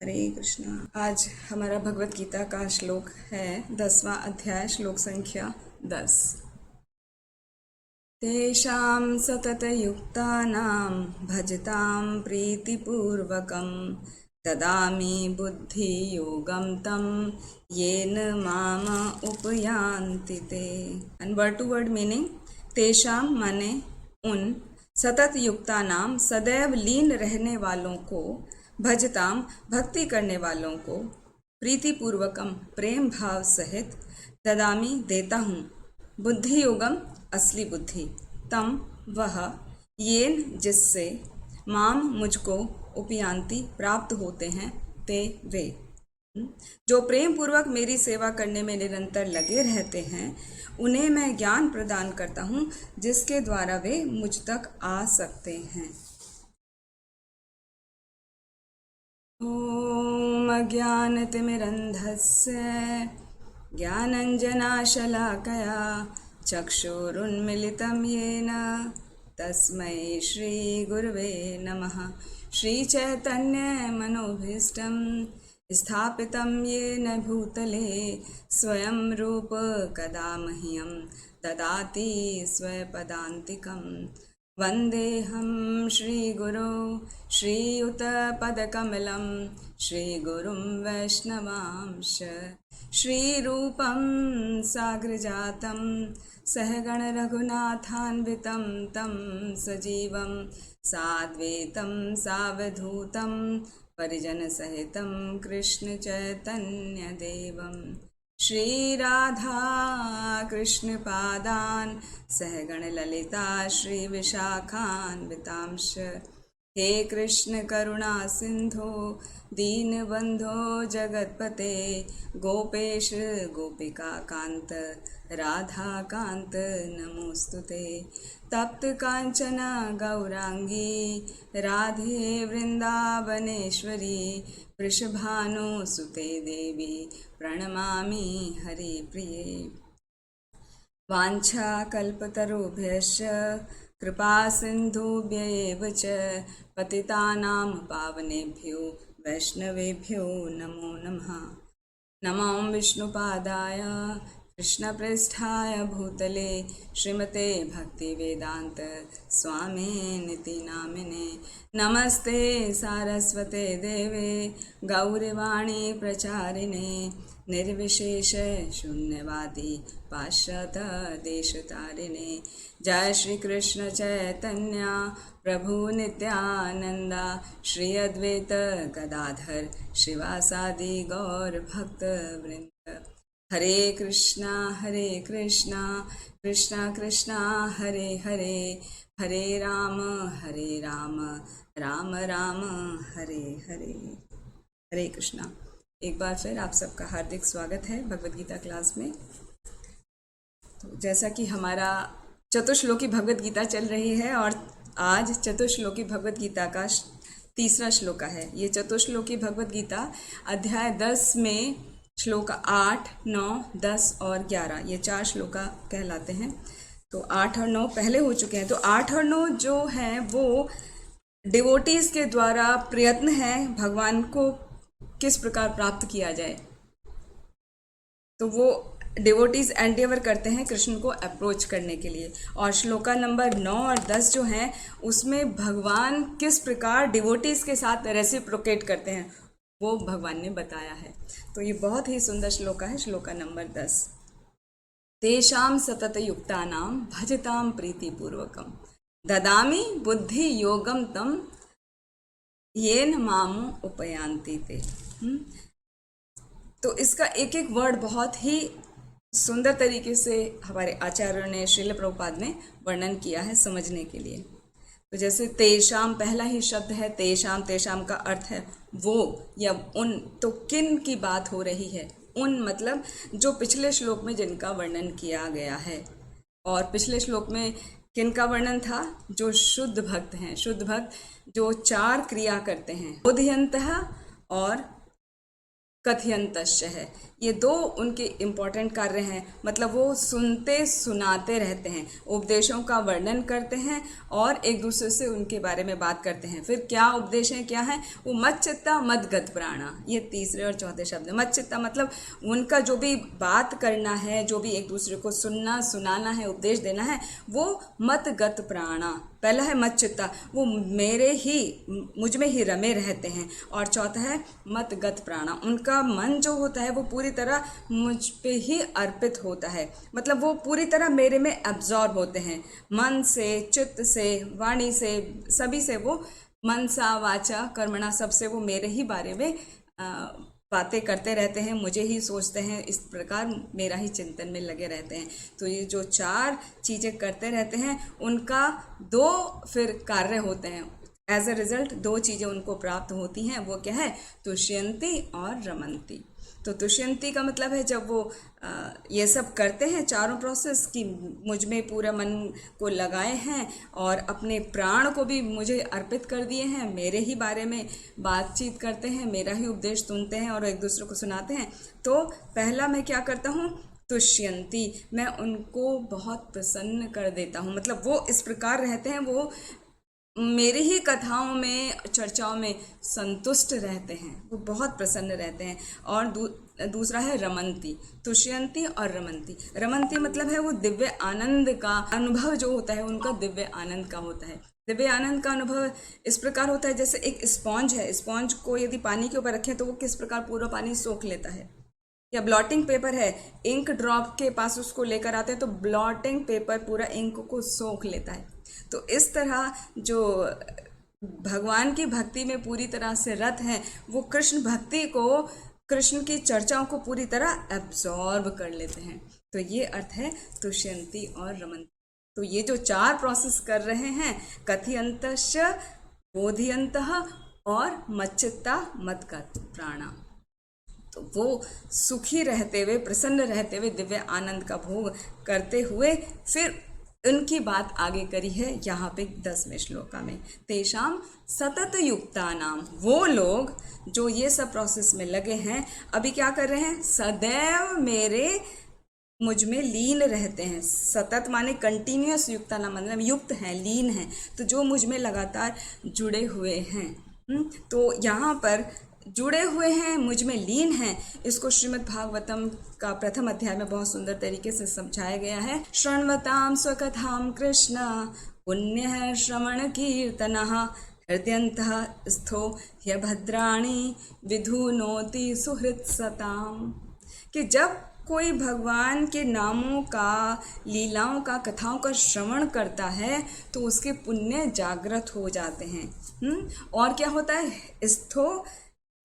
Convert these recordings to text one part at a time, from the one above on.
हरे कृष्णा। आज हमारा भगवत गीता का श्लोक है 10वां अध्याय, श्लोक संख्या 10। तेषां सततयुक्तानां भजतां प्रीतिपूर्वकं ददामि बुद्धियोगं तं येन माम उपयान्ति ते। And word to word meaning, तेषां माने उन, सतत युक्ता नाम सदैव लीन रहने वालों को, भजताम भक्ति करने वालों को, प्रीतिपूर्वकम प्रेम भाव सहित, ददामी देता हूँ, बुद्धि योगम असली बुद्धि, तम वह, येन जिससे, माम मुझको, उपयांति प्राप्त होते हैं, ते वे जो प्रेम पूर्वक मेरी सेवा करने में निरंतर लगे रहते हैं, उन्हें मैं ज्ञान प्रदान करता हूँ जिसके द्वारा वे मुझ तक आ सकते हैं। ओम अज्ञानतिमिरन्धस्य ज्ञानञ्जनाशलाकया चक्षुरुन्मिलितं येन तस्मै श्रीगुरवे नमः। श्रीचैतन्यमनोभीष्टं स्थापितं येन भूतले स्वयं रूप कदा मह्यं ददाति स्वपदान्तिकम्। वन्देऽहं श्रीगुरो श्रीयुतपदकमलं श्रीगुरुं वैष्णवांश श्रीरूपं साग्रजातं सहगणरघुनाथान्वितं तं सजीवं साद्वैतं सावधूतं परिजनसहितं कृष्णचैतन्यदेवं श्रीराधा कृष्णपादान् सहगणललिता श्रीविशाखान्वितांश। हे कृष्ण करुणा सिंधो दीनबंधो जगतपते गोपेश गोपिका कांत राधा कांत नमोस्तुते। तप्त कांचन गौरांगी राधे वृंदावनेश्वरी वृषभानुसुते देवी प्रणमामि हरिप्रिये। वाञ्छाकल्पतरुभ्यश्च कृपा सिन्धुभ्य एव च पतितानां पावनेभ्यो वैष्णवेभ्यो नमो नमः। नमो विष्णुपादाय कृष्णप्रेष्ठाय भूतले श्रीमते भक्तिवेदांत स्वामिनिति नामिने। नमस्ते सारस्वते देवे गौरवाणी प्रचारिणे निर्विशेष शून्यवादी पाश्चात्य देशतारिणे। जय श्री कृष्ण चैतन्य प्रभु नित्यानंदा श्री अद्वैत गदाधर शिवासादि गौर भक्त वृंद। हरे कृष्णा कृष्णा कृष्णा हरे हरे, हरे राम राम राम हरे हरे। हरे कृष्णा। एक बार फिर आप सबका हार्दिक स्वागत है भगवद गीता क्लास में। तो जैसा कि हमारा चतुश्लोकी भगवद गीता चल रही है और आज चतुश्लोकी भगवद गीता का तीसरा श्लोक है। ये चतुश्लोकी भगवद गीता अध्याय 10 में श्लोक 8, 9, 10 और 11 ये 4 श्लोक कहलाते हैं। तो 8 और 9 पहले हो चुके हैं। तो 8 और 9 जो हैं वो डिवोटीज के द्वारा प्रयत्न है भगवान को किस प्रकार प्राप्त किया जाए। तो वो डिवोटीज एंडेवर करते हैं कृष्ण को अप्रोच करने के लिए। और श्लोका नंबर 9 और 10 जो हैं उसमें भगवान किस प्रकार डिवोटीज के साथ रेसिप्रोकेट करते हैं वो भगवान ने बताया है। तो ये बहुत ही सुंदर श्लोका है, श्लोका नंबर 10। तेषां सतत युक्तानां भजतां प्रीतिपूर्वकं ददामि बुद्धि योगम तम येन माम उपयांति ते। तो इसका एक एक वर्ड बहुत ही सुंदर तरीके से हमारे आचार्यों ने, श्रील प्रभुपाद ने वर्णन किया है समझने के लिए। तो जैसे तेषाम पहला ही शब्द है तेषाम, तेषाम का अर्थ है वो या उन। तो किन की बात हो रही है? उन मतलब जो पिछले श्लोक में जिनका वर्णन किया गया है। और पिछले श्लोक में किन का वर्णन था? जो शुद्ध भक्त हैं, शुद्ध भक्त जो 4 क्रिया करते हैं, बोधयन्तः और कथयंतश्च है। ये दो उनके इम्पॉर्टेंट कार्य हैं। मतलब वो सुनते सुनाते रहते हैं, उपदेशों का वर्णन करते हैं और एक दूसरे से उनके बारे में बात करते हैं। फिर क्या उपदेश हैं, क्या है वो? मच्चित्ता मदगत प्राणा, ये तीसरे और चौथे शब्द है। मच्चित्ता मतलब उनका जो भी बात करना है, जो भी एक दूसरे को सुनना सुनाना है, उपदेश देना है, वो मतगत प्राणा। पहला है मच्चित्ता, वो मेरे ही मुझ में ही रमे रहते हैं। और चौथा है मतगत प्राणा, उनका मन जो होता है वो पूरी तरह मुझ पे ही अर्पित होता है। मतलब वो पूरी तरह मेरे में एब्जॉर्ब होते हैं, मन से, चित्त से, वाणी से, सभी से। वो मनसा वाचा कर्मणा सबसे वो मेरे ही बारे में बातें करते रहते हैं, मुझे ही सोचते हैं, इस प्रकार मेरा ही चिंतन में लगे रहते हैं। तो ये जो चार चीज़ें करते रहते हैं, उनका दो फिर कार्य होते हैं। एज अ रिजल्ट दो चीज़ें उनको प्राप्त होती हैं। वो क्या है? तुष्यंती और रमंती। तो तुष्यंती का मतलब है जब वो ये सब करते हैं, चारों प्रोसेस की मुझ में पूरा मन को लगाए हैं और अपने प्राण को भी मुझे अर्पित कर दिए हैं, मेरे ही बारे में बातचीत करते हैं, मेरा ही उपदेश सुनते हैं और एक दूसरे को सुनाते हैं। तो पहला मैं क्या करता हूँ? तुष्यंती, मैं उनको बहुत प्रसन्न कर देता हूँ। मतलब वो इस प्रकार रहते हैं, वो मेरी ही कथाओं में, चर्चाओं में संतुष्ट रहते हैं, वो बहुत प्रसन्न रहते हैं। और दूसरा है रमंती, तुष्यंती और रमंती। रमंती मतलब है वो दिव्य आनंद का अनुभव जो होता है, उनका दिव्य आनंद का होता है। दिव्य आनंद का अनुभव इस प्रकार होता है जैसे एक स्पॉन्ज है, स्पॉन्ज को यदि पानी के ऊपर रखें तो वो किस प्रकार पूरा पानी सोख लेता है। या ब्लॉटिंग पेपर है, इंक ड्रॉप के पास उसको लेकर आते हैं तो ब्लॉटिंग पेपर पूरा इंक को सोख लेता है। तो इस तरह जो भगवान की भक्ति में पूरी तरह से रत हैं, वो कृष्ण भक्ति को, कृष्ण की चर्चाओं को पूरी तरह एब्जॉर्ब कर लेते हैं। तो ये अर्थ है तुष्यंती और रमंती। तो ये जो चार प्रोसेस कर रहे हैं, कथयंतश्च, बोधयन्तः और मच्चित्ता मदगत प्राणा, तो वो सुखी रहते हुए, प्रसन्न रहते हुए, दिव्य आनंद का भोग करते हुए फिर उनकी बात आगे करी है यहाँ पे 10वें श्लोका में। तेषाम सतत युक्ता नाम, वो लोग जो ये सब प्रोसेस में लगे हैं, अभी क्या कर रहे हैं? सदैव मेरे मुझ में लीन रहते हैं। सतत माने कंटिन्यूअस, युक्ता नाम मतलब युक्त हैं, लीन हैं, तो जो मुझ में लगातार जुड़े हुए हैं। तो यहाँ पर जुड़े हुए हैं, मुझ में लीन हैं, इसको श्रीमद् भागवतम का प्रथम अध्याय में बहुत सुंदर तरीके से समझाया गया है। शृण्वतां स्वकथां कृष्ण पुण्यः श्रवण कीर्तनः हृदयन्तः स्थो ह्यभद्राणि विधुनोति सुहृत्सताम्। कि जब कोई भगवान के नामों का, लीलाओं का, कथाओं का श्रवण करता है तो उसके पुण्य जागृत हो जाते हैं। और क्या होता है? स्थो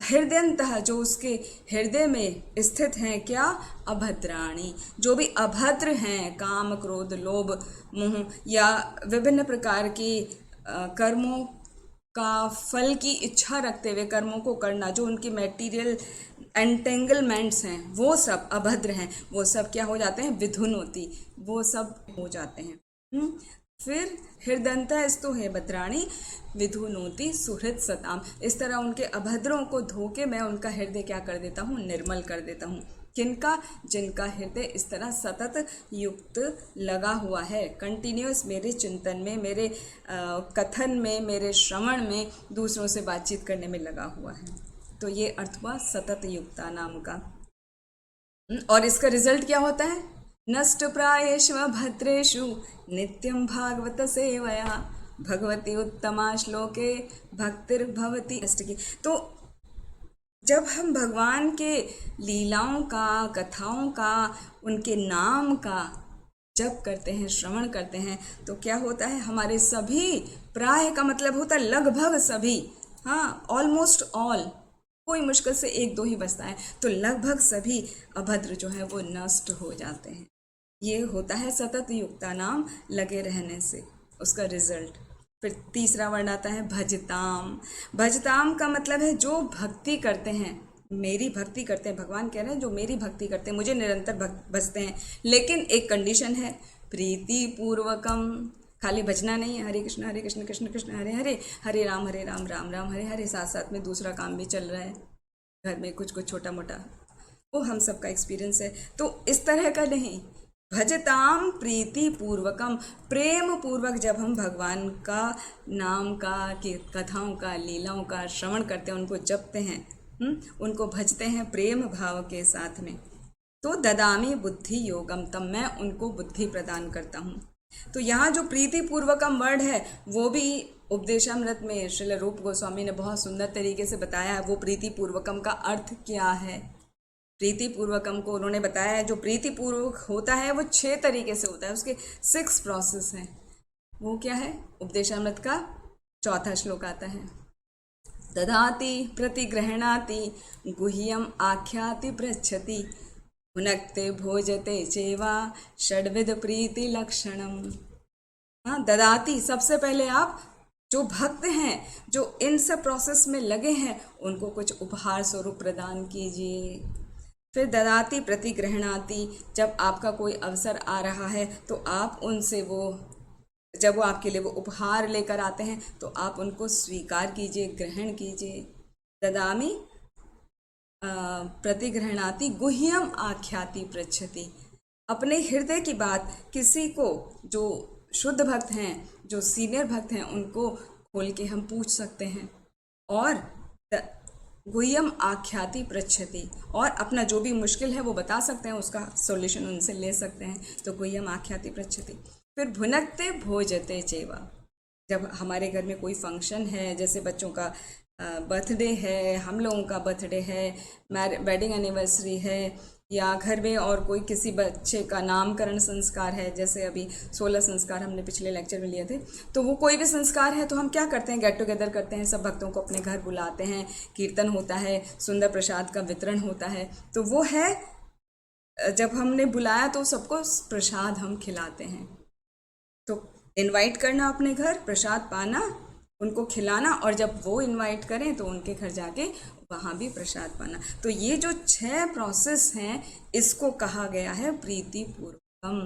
हृदयन्तः, जो उसके हृदय में स्थित हैं, क्या? अभद्राणी, जो भी अभद्र हैं, काम, क्रोध, लोभ, मोह या विभिन्न प्रकार की कर्मों का फल की इच्छा रखते हुए कर्मों को करना, जो उनकी मटेरियल एंटेंगलमेंट्स हैं, वो सब अभद्र हैं, वो सब क्या हो जाते हैं? विधुनोति, वो सब हो जाते हैं। फिर हृदयन्तस्तु है भद्राणी विधुनोति सुहृत सताम, इस तरह उनके अभद्रों को धोके मैं उनका हृदय क्या कर देता हूँ? निर्मल कर देता हूँ। किनका? जिनका हृदय इस तरह सतत युक्त लगा हुआ है, कंटिन्यूअस मेरे चिंतन में, मेरे कथन में, मेरे श्रवण में, दूसरों से बातचीत करने में लगा हुआ है। तो ये अर्थ हुआ सतत युक्ता नाम का। और इसका रिजल्ट क्या होता है? नष्ट प्रायेषु भद्रेषु नित्यं भागवत सेवया भगवती उत्तमा श्लोके भक्तिर्भवति अष्टकी। तो जब हम भगवान के लीलाओं का, कथाओं का, उनके नाम का जप करते हैं, श्रवण करते हैं, तो क्या होता है? हमारे सभी, प्राय का मतलब होता है लगभग सभी, हाँ, ऑलमोस्ट ऑल, कोई मुश्किल से एक दो ही बचता है, तो लगभग सभी अभद्र जो है वो नष्ट हो जाते हैं। ये होता है सतत युक्ता नाम लगे रहने से, उसका रिजल्ट। फिर तीसरा वर्ण आता है भजताम। भजताम का मतलब है जो भक्ति करते हैं, मेरी भक्ति करते हैं। भगवान कह रहे हैं जो मेरी भक्ति करते हैं, मुझे निरंतर भजते हैं, लेकिन एक कंडीशन है, प्रीति पूर्वकम। खाली भजना नहीं है, हरे कृष्ण कृष्ण कृष्ण हरे हरे, हरे राम राम राम हरे हरे, साथ साथ में दूसरा काम भी चल रहा है। घर में कुछ कुछ छोटा मोटा, वो हम सबका एक्सपीरियंस है। तो इस तरह का नहीं, भजताम प्रीति पूर्वकम, प्रेम पूर्वक जब हम भगवान का नाम का, कि कथाओं का, लीलाओं का श्रवण करते हैं, उनको जपते हैं, उनको भजते हैं प्रेम भाव के साथ में, तो ददामी बुद्धि योगम, तब मैं उनको बुद्धि प्रदान करता हूँ। तो यहाँ जो प्रीति पूर्वकम वर्ड है वो भी उपदेशामृत में श्रील रूप गोस्वामी ने बहुत सुंदर तरीके से बताया है। वो प्रीति पूर्वकम का अर्थ क्या है, प्रीति पूर्वकम को उन्होंने बताया है। जो प्रीति पूर्वक होता है वो 6 तरीके से होता है, उसके 6 प्रोसेस हैं। वो क्या है? उपदेशामृत का 4था श्लोक आता है, ददाति प्रतिगृह्णाति गुह्यम आख्याति पृच्छति भुनक्ते भोजते चेवा षड्विध प्रीति लक्षणम। हाँ, ददाति, सबसे पहले आप जो भक्त हैं, जो इन सब प्रोसेस में लगे हैं, उनको कुछ उपहार स्वरूप प्रदान कीजिए। फिर ददाति प्रतिगृह्णाति, जब आपका कोई अवसर आ रहा है तो आप उनसे जब वो आपके लिए वो उपहार लेकर आते हैं तो आप उनको स्वीकार कीजिए, ग्रहण कीजिए। ददामि प्रतिगृह्णाति गुह्यम आख्याति पृच्छति, अपने हृदय की बात किसी को, जो शुद्ध भक्त हैं, जो सीनियर भक्त हैं, उनको खोल के हम पूछ सकते हैं। और गुह्यम आख्याति पृच्छति, और अपना जो भी मुश्किल है वो बता सकते हैं, उसका सॉल्यूशन उनसे ले सकते हैं। तो गुह्यम आख्याति पृच्छति। फिर भुनक्ते भोजते चेवा, जब हमारे घर में कोई फंक्शन है, जैसे बच्चों का बर्थडे है, हम लोगों का बर्थडे है, वेडिंग एनिवर्सरी है, या घर में और कोई किसी बच्चे का नामकरण संस्कार है, जैसे अभी 16 संस्कार हमने पिछले लेक्चर में लिए थे, तो वो कोई भी संस्कार है तो हम क्या करते हैं, गेट टुगेदर करते हैं, सब भक्तों को अपने घर बुलाते हैं, कीर्तन होता है, सुंदर प्रसाद का वितरण होता है। तो वो है, जब हमने बुलाया तो सबको प्रसाद हम खिलाते हैं। तो इनवाइट करना अपने घर, प्रसाद पाना, उनको खिलाना, और जब वो इनवाइट करें तो उनके घर जाके वहाँ भी प्रसाद पाना। तो ये जो 6 प्रोसेस हैं, इसको कहा गया है प्रीति पूर्वकम।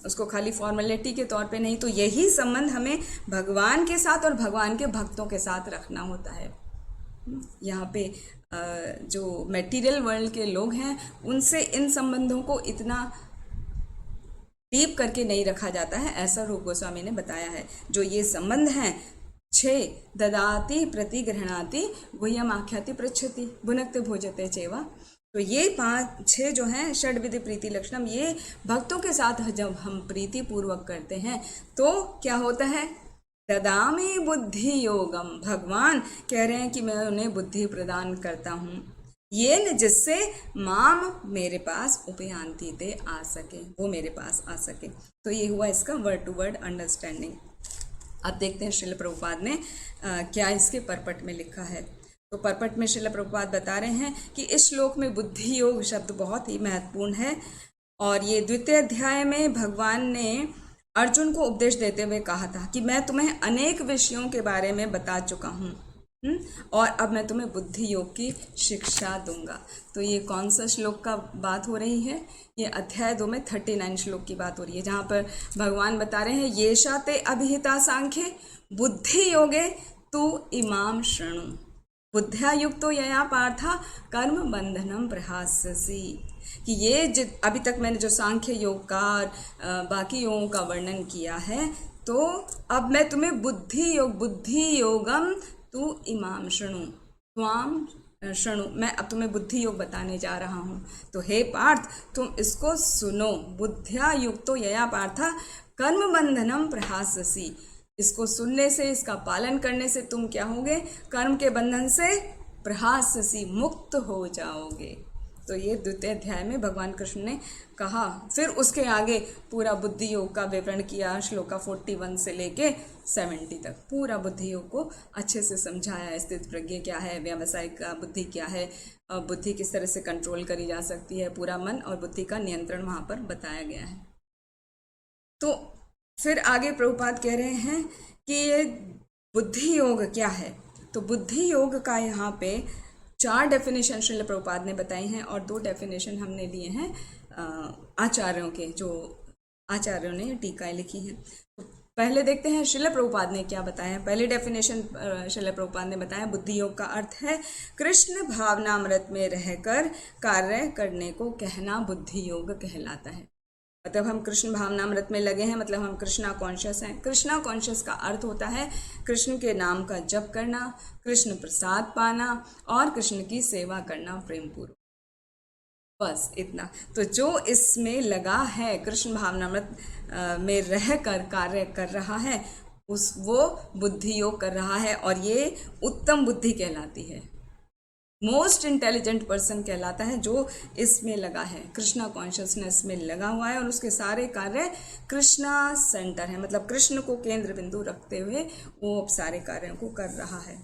उसको खाली फॉर्मेलिटी के तौर पे नहीं, तो यही संबंध हमें भगवान के साथ और भगवान के भक्तों के साथ रखना होता है। यहाँ पे जो मटेरियल वर्ल्ड के लोग हैं, उनसे इन संबंधों को इतना डीप करके नहीं रखा जाता है, ऐसा रूप गोस्वामी ने बताया है। जो ये संबंध हैं 6, ददाति प्रतिगृह्णाति गुह्यम आख्याति पृच्छति भुनक्ते भोजते चेवा, तो ये 5-6 जो हैं षड्विध प्रीति लक्षणम, ये भक्तों के साथ जब हम प्रीति पूर्वक करते हैं तो क्या होता है, ददामि बुद्धि योगम, भगवान कह रहे हैं कि मैं उन्हें बुद्धि प्रदान करता हूँ, ये न जिससे माम मेरे पास उपयांति ते आ सके, वो मेरे पास आ सके। तो ये हुआ इसका वर्ड टू वर्ड अंडरस्टैंडिंग। अब देखते हैं श्रील प्रभुपाद ने क्या इसके परपट में लिखा है। तो परपट में श्रील प्रभुपाद बता रहे हैं कि इस श्लोक में बुद्धि योग शब्द बहुत ही महत्वपूर्ण है, और ये 2वें अध्याय में भगवान ने अर्जुन को उपदेश देते हुए कहा था कि मैं तुम्हें अनेक विषयों के बारे में बता चुका हूँ, और अब मैं तुम्हें बुद्धि योग की शिक्षा दूंगा। तो ये कौन सा श्लोक का बात हो रही है? ये अध्याय 2 में 39 श्लोक की बात हो रही है, जहाँ पर भगवान बता रहे हैं, येषा ते अभिहिता सांख्ये बुद्धि योगे तु इमाम शृणु बुद्ध्या युक्तो यया पार्था कर्म बंधनम प्रहास्यसि, कि ये अभी तक मैंने जो सांख्य योग का बाकी योगों का वर्णन किया है, तो अब मैं तुम्हें बुद्धि योगम तू इमाम शृणु, त्वाम शृणु, मैं अब तुम्हें बुद्धि योग बताने जा रहा हूँ। तो हे पार्थ, तुम इसको सुनो। बुद्ध्या युक्तो यया पार्था कर्म बंधनम प्रहास्यसि, इसको सुनने से, इसका पालन करने से तुम क्या होगे, कर्म के बंधन से प्रहास्यसि, मुक्त हो जाओगे। तो ये 2वें अध्याय में भगवान कृष्ण ने कहा। फिर उसके आगे पूरा बुद्धि योग का विवरण किया, श्लोका 41 से लेके 70 तक पूरा बुद्धि योग को अच्छे से समझाया। स्थित प्रज्ञ क्या है, व्यावसायिक बुद्धि क्या है, बुद्धि किस तरह से कंट्रोल करी जा सकती है, पूरा मन और बुद्धि का नियंत्रण वहाँ पर बताया गया है। तो फिर आगे प्रभुपाद कह रहे हैं कि ये बुद्धि योग क्या है। तो बुद्धि योग का यहाँ पे 4 डेफिनेशन श्रील प्रभुपाद ने बताई हैं, और 2 डेफिनेशन हमने लिए हैं आचार्यों के, जो आचार्यों ने टीकाएं लिखी हैं। तो पहले देखते हैं श्रील प्रभुपाद ने क्या बताया है। पहली डेफिनेशन श्रील प्रभुपाद ने बताया, बुद्धि योग का अर्थ है कृष्ण भावनामृत में रहकर कार्य करने को कहना बुद्धि योग कहलाता है। मतलब हम कृष्ण भावनामृत में लगे हैं, मतलब हम कृष्णा कॉन्शियस हैं। कृष्णा कॉन्शियस का अर्थ होता है कृष्ण के नाम का जप करना, कृष्ण प्रसाद पाना और कृष्ण की सेवा करना प्रेम पूर्वक, बस इतना। तो जो इसमें लगा है, कृष्ण भावनामृत में रहकर कार्य कर रहा है, वो बुद्धि योग कर रहा है और ये उत्तम बुद्धि कहलाती है। मोस्ट इंटेलिजेंट पर्सन कहलाता है जो इसमें लगा है, कृष्णा कॉन्शियसनेस में लगा हुआ है और उसके सारे कार्य कृष्णा सेंटर है, मतलब कृष्ण को केंद्र बिंदु रखते हुए वो अब सारे कार्यों को कर रहा है।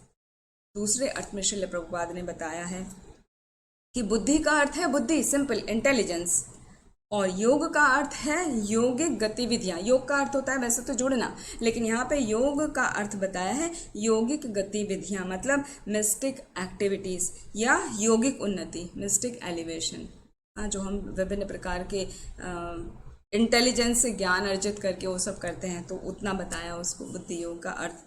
दूसरे अर्थ में श्रील प्रभुपाद ने बताया है कि बुद्धि का अर्थ है बुद्धि, सिंपल इंटेलिजेंस, और योग का अर्थ है योगिक गतिविधियाँ। योग का अर्थ होता है वैसे तो जुड़ना, लेकिन यहाँ पे योग का अर्थ बताया है योगिक गतिविधियाँ, मतलब मिस्टिक एक्टिविटीज़ या योगिक उन्नति, मिस्टिक एलिवेशन, जो हम विभिन्न प्रकार के इंटेलिजेंस से ज्ञान अर्जित करके वो सब करते हैं, तो उतना बताया उसको बुद्धि योग का अर्थ।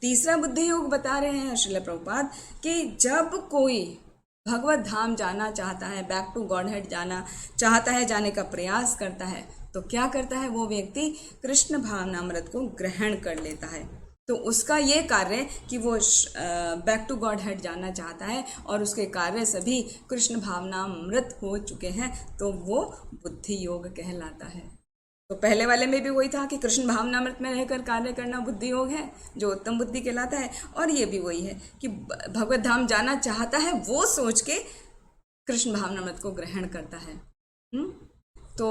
तीसरा बुद्धि योग बता रहे हैं श्रील प्रभुपाद कि जब कोई भगवत धाम जाना चाहता है, बैक टू गॉड हेड जाना चाहता है, जाने का प्रयास करता है, तो क्या करता है वो व्यक्ति कृष्ण भावनामृत को ग्रहण कर लेता है। तो उसका ये कार्य कि वो बैक टू गॉड हेड जाना चाहता है और उसके कार्य सभी कृष्ण भावनामृत हो चुके हैं, तो वो बुद्धि योग कहलाता है। तो पहले वाले में भी वही था कि कृष्ण भावनामृत में रहकर कार्य करना बुद्धि योग है, जो उत्तम बुद्धि कहलाता है, और ये भी वही है कि भगवत धाम जाना चाहता है, वो सोच के कृष्ण भावनामृत को ग्रहण करता है। तो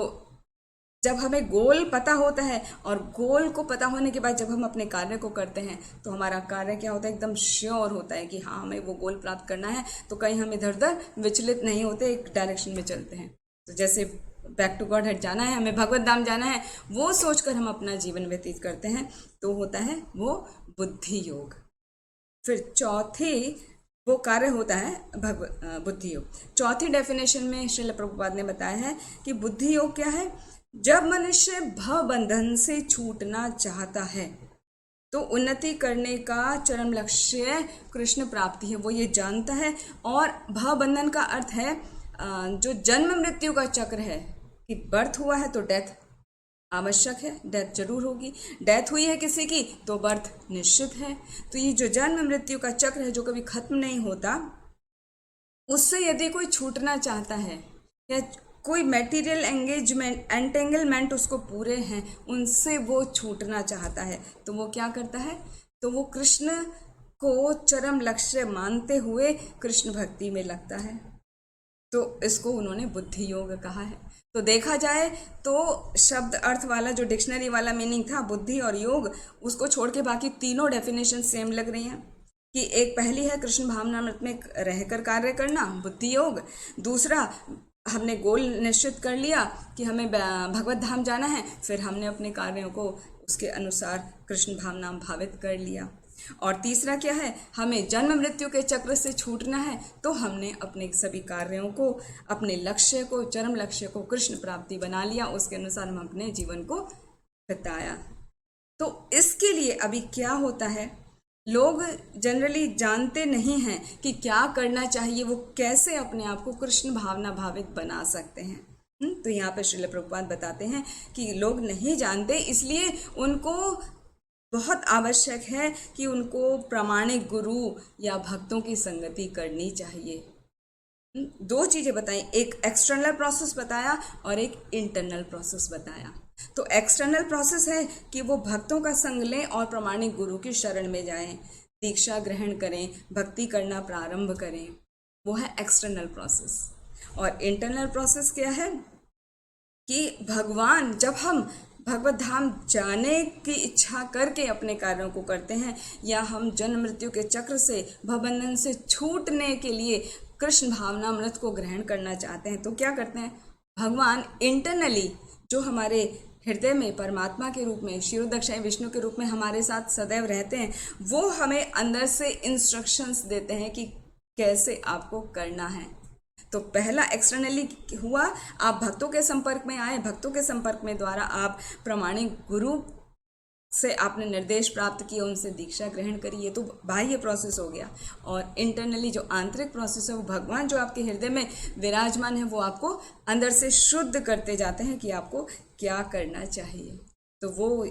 जब हमें गोल पता होता है और गोल को पता होने के बाद जब हम अपने कार्य को करते हैं तो हमारा कार्य क्या होता है, एकदम श्योर होता है कि हाँ हमें वो गोल प्राप्त करना है, तो कहीं हम इधर उधर विचलित नहीं होते, एक डायरेक्शन में चलते हैं। तो जैसे बैक टू गॉड हेड जाना है, हमें भगवत धाम जाना है, वो सोचकर हम अपना जीवन व्यतीत करते हैं, तो होता है वो बुद्धि योग। फिर चौथी वो कार्य होता है बुद्धि योग। चौथी डेफिनेशन में श्रील प्रभुपाद ने बताया है कि बुद्धि योग क्या है, जब मनुष्य भव बंधन से छूटना चाहता है तो उन्नति करने का चरम लक्ष्य कृष्ण प्राप्ति है, वो ये जानता है। और भव बंधन का अर्थ है जो जन्म मृत्यु का चक्र है, कि बर्थ हुआ है तो डेथ आवश्यक है, डेथ जरूर होगी, डेथ हुई है किसी की तो बर्थ निश्चित है। तो ये जो जन्म मृत्यु का चक्र है जो कभी खत्म नहीं होता, उससे यदि कोई छूटना चाहता है या कोई मटेरियल एंटेंगलमेंट उसको पूरे हैं, उनसे वो छूटना चाहता है, तो वो क्या करता है, तो वो कृष्ण को चरम लक्ष्य मानते हुए कृष्ण भक्ति में लगता है। तो इसको उन्होंने बुद्धि योग कहा है। तो देखा जाए तो शब्द अर्थ वाला जो डिक्शनरी वाला मीनिंग था बुद्धि और योग, उसको छोड़ के बाकी तीनों डेफिनेशन सेम लग रही हैं। कि एक पहली है कृष्ण भावनामृत में रहकर कार्य करना, बुद्धि योग। दूसरा, हमने गोल निश्चित कर लिया कि हमें भगवत धाम जाना है, फिर हमने अपने कार्यों को उसके अनुसार कृष्ण भावना भावित कर लिया। और तीसरा क्या है, हमें जन्म मृत्यु के चक्र से छूटना है, तो हमने अपने सभी कार्यों को, अपने लक्ष्य को, चरम लक्ष्य को कृष्ण प्राप्ति बना लिया, उसके अनुसार हम अपने जीवन को बिताया। तो इसके लिए अभी क्या होता है, लोग जनरली जानते नहीं हैं कि क्या करना चाहिए, वो कैसे अपने आप को कृष्ण भावना भावित बना सकते हैं। तो यहाँ पर श्रील प्रभुपाद बताते हैं कि लोग नहीं जानते, इसलिए उनको बहुत आवश्यक है कि उनको प्रामाणिक गुरु या भक्तों की संगति करनी चाहिए। दो चीज़ें बताई, एक एक्सटर्नल प्रोसेस बताया और एक इंटरनल प्रोसेस बताया। तो एक्सटर्नल प्रोसेस है कि वो भक्तों का संग लें और प्रामाणिक गुरु की शरण में जाएं, दीक्षा ग्रहण करें, भक्ति करना प्रारंभ करें, वो है एक्सटर्नल प्रोसेस। और इंटरनल प्रोसेस क्या है कि भगवान, जब हम भगवत धाम जाने की इच्छा करके अपने कार्यों को करते हैं या हम जन्म मृत्यु के चक्र से, भवबंधन से छूटने के लिए कृष्ण भावनामृत को ग्रहण करना चाहते हैं, तो क्या करते हैं, भगवान इंटरनली जो हमारे हृदय में परमात्मा के रूप में, क्षीरोदक्षाई विष्णु के रूप में हमारे साथ सदैव रहते हैं, वो हमें अंदर से इंस्ट्रक्शंस देते हैं कि कैसे आपको करना है। तो पहला एक्सटर्नली हुआ, आप भक्तों के संपर्क में आए, भक्तों के संपर्क में द्वारा आप प्रामाणिक गुरु से आपने निर्देश प्राप्त किए, उनसे दीक्षा ग्रहण करी, ये तो बाह्य प्रोसेस हो गया। और इंटरनली जो आंतरिक प्रोसेस है वो भगवान जो आपके हृदय में विराजमान है वो आपको अंदर से शुद्ध करते जाते हैं कि आपको क्या करना चाहिए। तो वो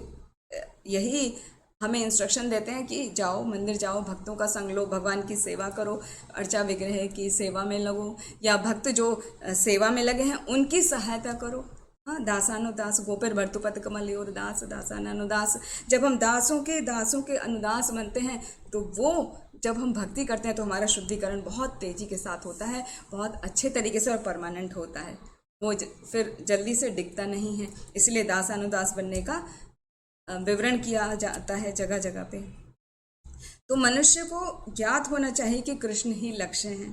यही हमें इंस्ट्रक्शन देते हैं कि जाओ मंदिर जाओ, भक्तों का संग लो, भगवान की सेवा करो, अर्चा विग्रह की सेवा में लगो, या भक्त जो सेवा में लगे हैं उनकी सहायता करो। हाँ, दासानुदास गोपेर भर्तुपत कमलियोर दास दासानुदास। जब हम दासों के अनुदास बनते हैं तो वो जब हम भक्ति करते हैं तो हमारा शुद्धिकरण बहुत तेजी के साथ होता है, बहुत अच्छे तरीके से और परमानेंट होता है, वो फिर जल्दी से दिखता नहीं है। इसलिए दासानुदास बनने का विवरण किया जाता है जगह जगह पे। तो मनुष्य को ज्ञात होना चाहिए कि कृष्ण ही लक्ष्य हैं।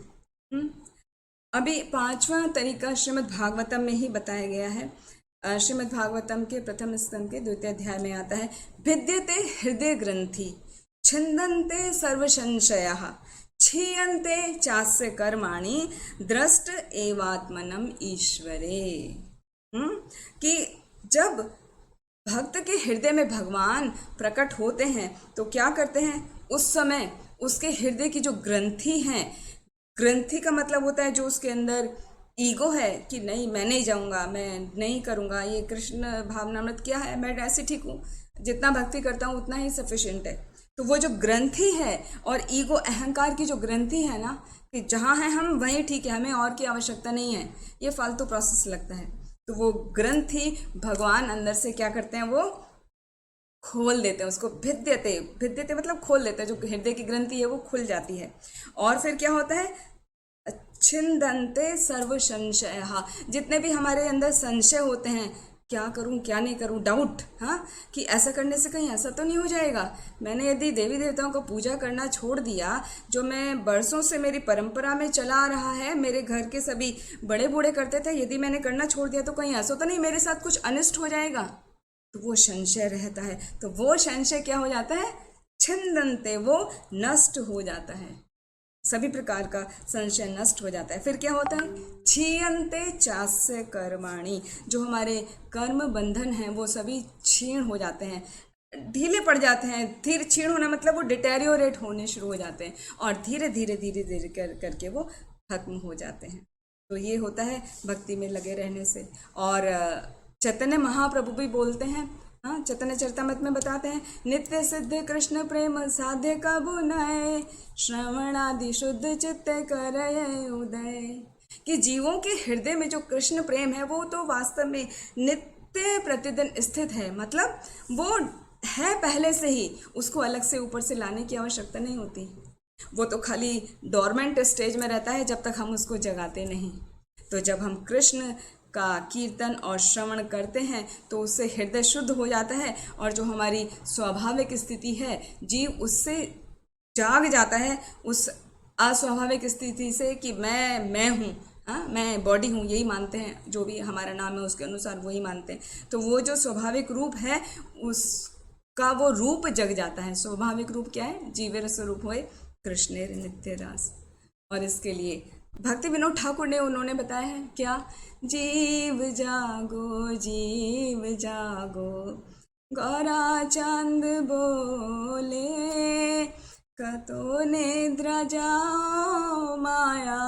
अभी 5वां तरीका श्रीमद् भागवतम में ही बताया गया है। श्रीमद् भागवतम के प्रथम स्कंद के 2वें अध्याय में आता है, भिद्यते हृदय ग्रंथि छिन्दन्ते सर्व संशयाः क्षीयन्ते चास्य कर्माणि दृष्ट एवात्मनम ईश्वरे। कि जब भक्त के हृदय में भगवान प्रकट होते हैं तो क्या करते हैं, उस समय उसके हृदय की जो ग्रंथि हैं, ग्रंथि का मतलब होता है जो उसके अंदर ईगो है कि नहीं मैं नहीं जाऊंगा, मैं नहीं करूंगा, ये कृष्ण भावनामृत क्या है, मैं ऐसे ठीक हूँ, जितना भक्ति करता हूँ उतना ही सफिशिएंट है। तो वो जो ग्रंथि है और ईगो अहंकार की जो ग्रंथि है ना, कि जहाँ है हम वहीं ठीक है, हमें और की आवश्यकता नहीं है, ये फालतू प्रोसेस लगता है। तो वो ग्रंथि भगवान अंदर से क्या करते हैं, वो खोल देते हैं उसको। भिद्यते, भिद्यते मतलब खोल देते हैं, जो हृदय की ग्रंथि है वो खुल जाती है। और फिर क्या होता है, छिन्दन्ते सर्व संशय, जितने भी हमारे अंदर संशय होते हैं, क्या करूं क्या नहीं करूं, डाउट, हाँ, कि ऐसा करने से कहीं ऐसा तो नहीं हो जाएगा, मैंने यदि देवी देवताओं को पूजा करना छोड़ दिया, जो मैं बरसों से मेरी परंपरा में चला आ रहा है, मेरे घर के सभी बड़े बूढ़े करते थे, यदि मैंने करना छोड़ दिया तो कहीं ऐसा तो नहीं मेरे साथ कुछ अनिष्ट हो जाएगा। तो वो संशय रहता है, तो वो संशय क्या हो जाता है, छिन्दन्ते, वो नष्ट हो जाता है, सभी प्रकार का संशय नष्ट हो जाता है। फिर क्या होता है, क्षीयन्ते चास्य कर्माणि, जो हमारे कर्म बंधन हैं वो सभी क्षीण हो जाते हैं, ढीले पड़ जाते हैं। धीरे क्षीण होना मतलब वो डिटेरियोरेट होने शुरू हो जाते हैं और धीरे धीरे धीरे धीरे करके वो खत्म हो जाते हैं। तो ये होता है भक्ति में लगे रहने से। और चैतन्य महाप्रभु भी बोलते हैं, हाँ, चैतन्य चरितामृत में बताते हैं, नित्य सिद्ध कृष्ण प्रेम साध्य कबु नय, श्रवणादि शुद्ध चित्त करय उदय। कि जीवों के हृदय में जो कृष्ण प्रेम है वो तो वास्तव में नित्य प्रतिदिन स्थित है, मतलब वो है पहले से ही, उसको अलग से ऊपर से लाने की आवश्यकता नहीं होती, वो तो खाली डोरमेंट स्टेज में रहता है जब तक हम उसको जगाते नहीं। तो जब हम कृष्ण का कीर्तन और श्रवण करते हैं तो उससे हृदय शुद्ध हो जाता है, और जो हमारी स्वाभाविक स्थिति है, जीव उससे जाग जाता है, उस अस्वाभाविक स्थिति से कि मैं हूँ, हाँ, मैं बॉडी हूँ, यही मानते हैं, जो भी हमारा नाम है उसके अनुसार वही मानते हैं। तो वो जो स्वाभाविक रूप है उसका वो रूप जग जाता है। स्वाभाविक रूप क्या है, जीवेर स्वरूप होए कृष्णेर नित्य रास। और इसके लिए भक्ति विनोद ठाकुर ने उन्होंने बताया है क्या, जीव जागो गौरा चांद बोले, कतो निद्रा जाओ माया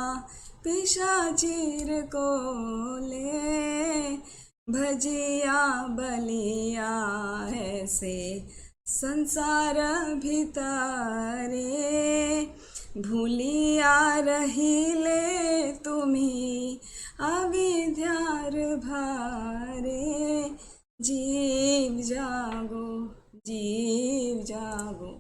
पिशाचीर कोले, भजिया बलिया ऐसे संसार भितारे, भूलिया रहिले तुम्ही अविद्यार भारे, जीव जागो जीव जागो।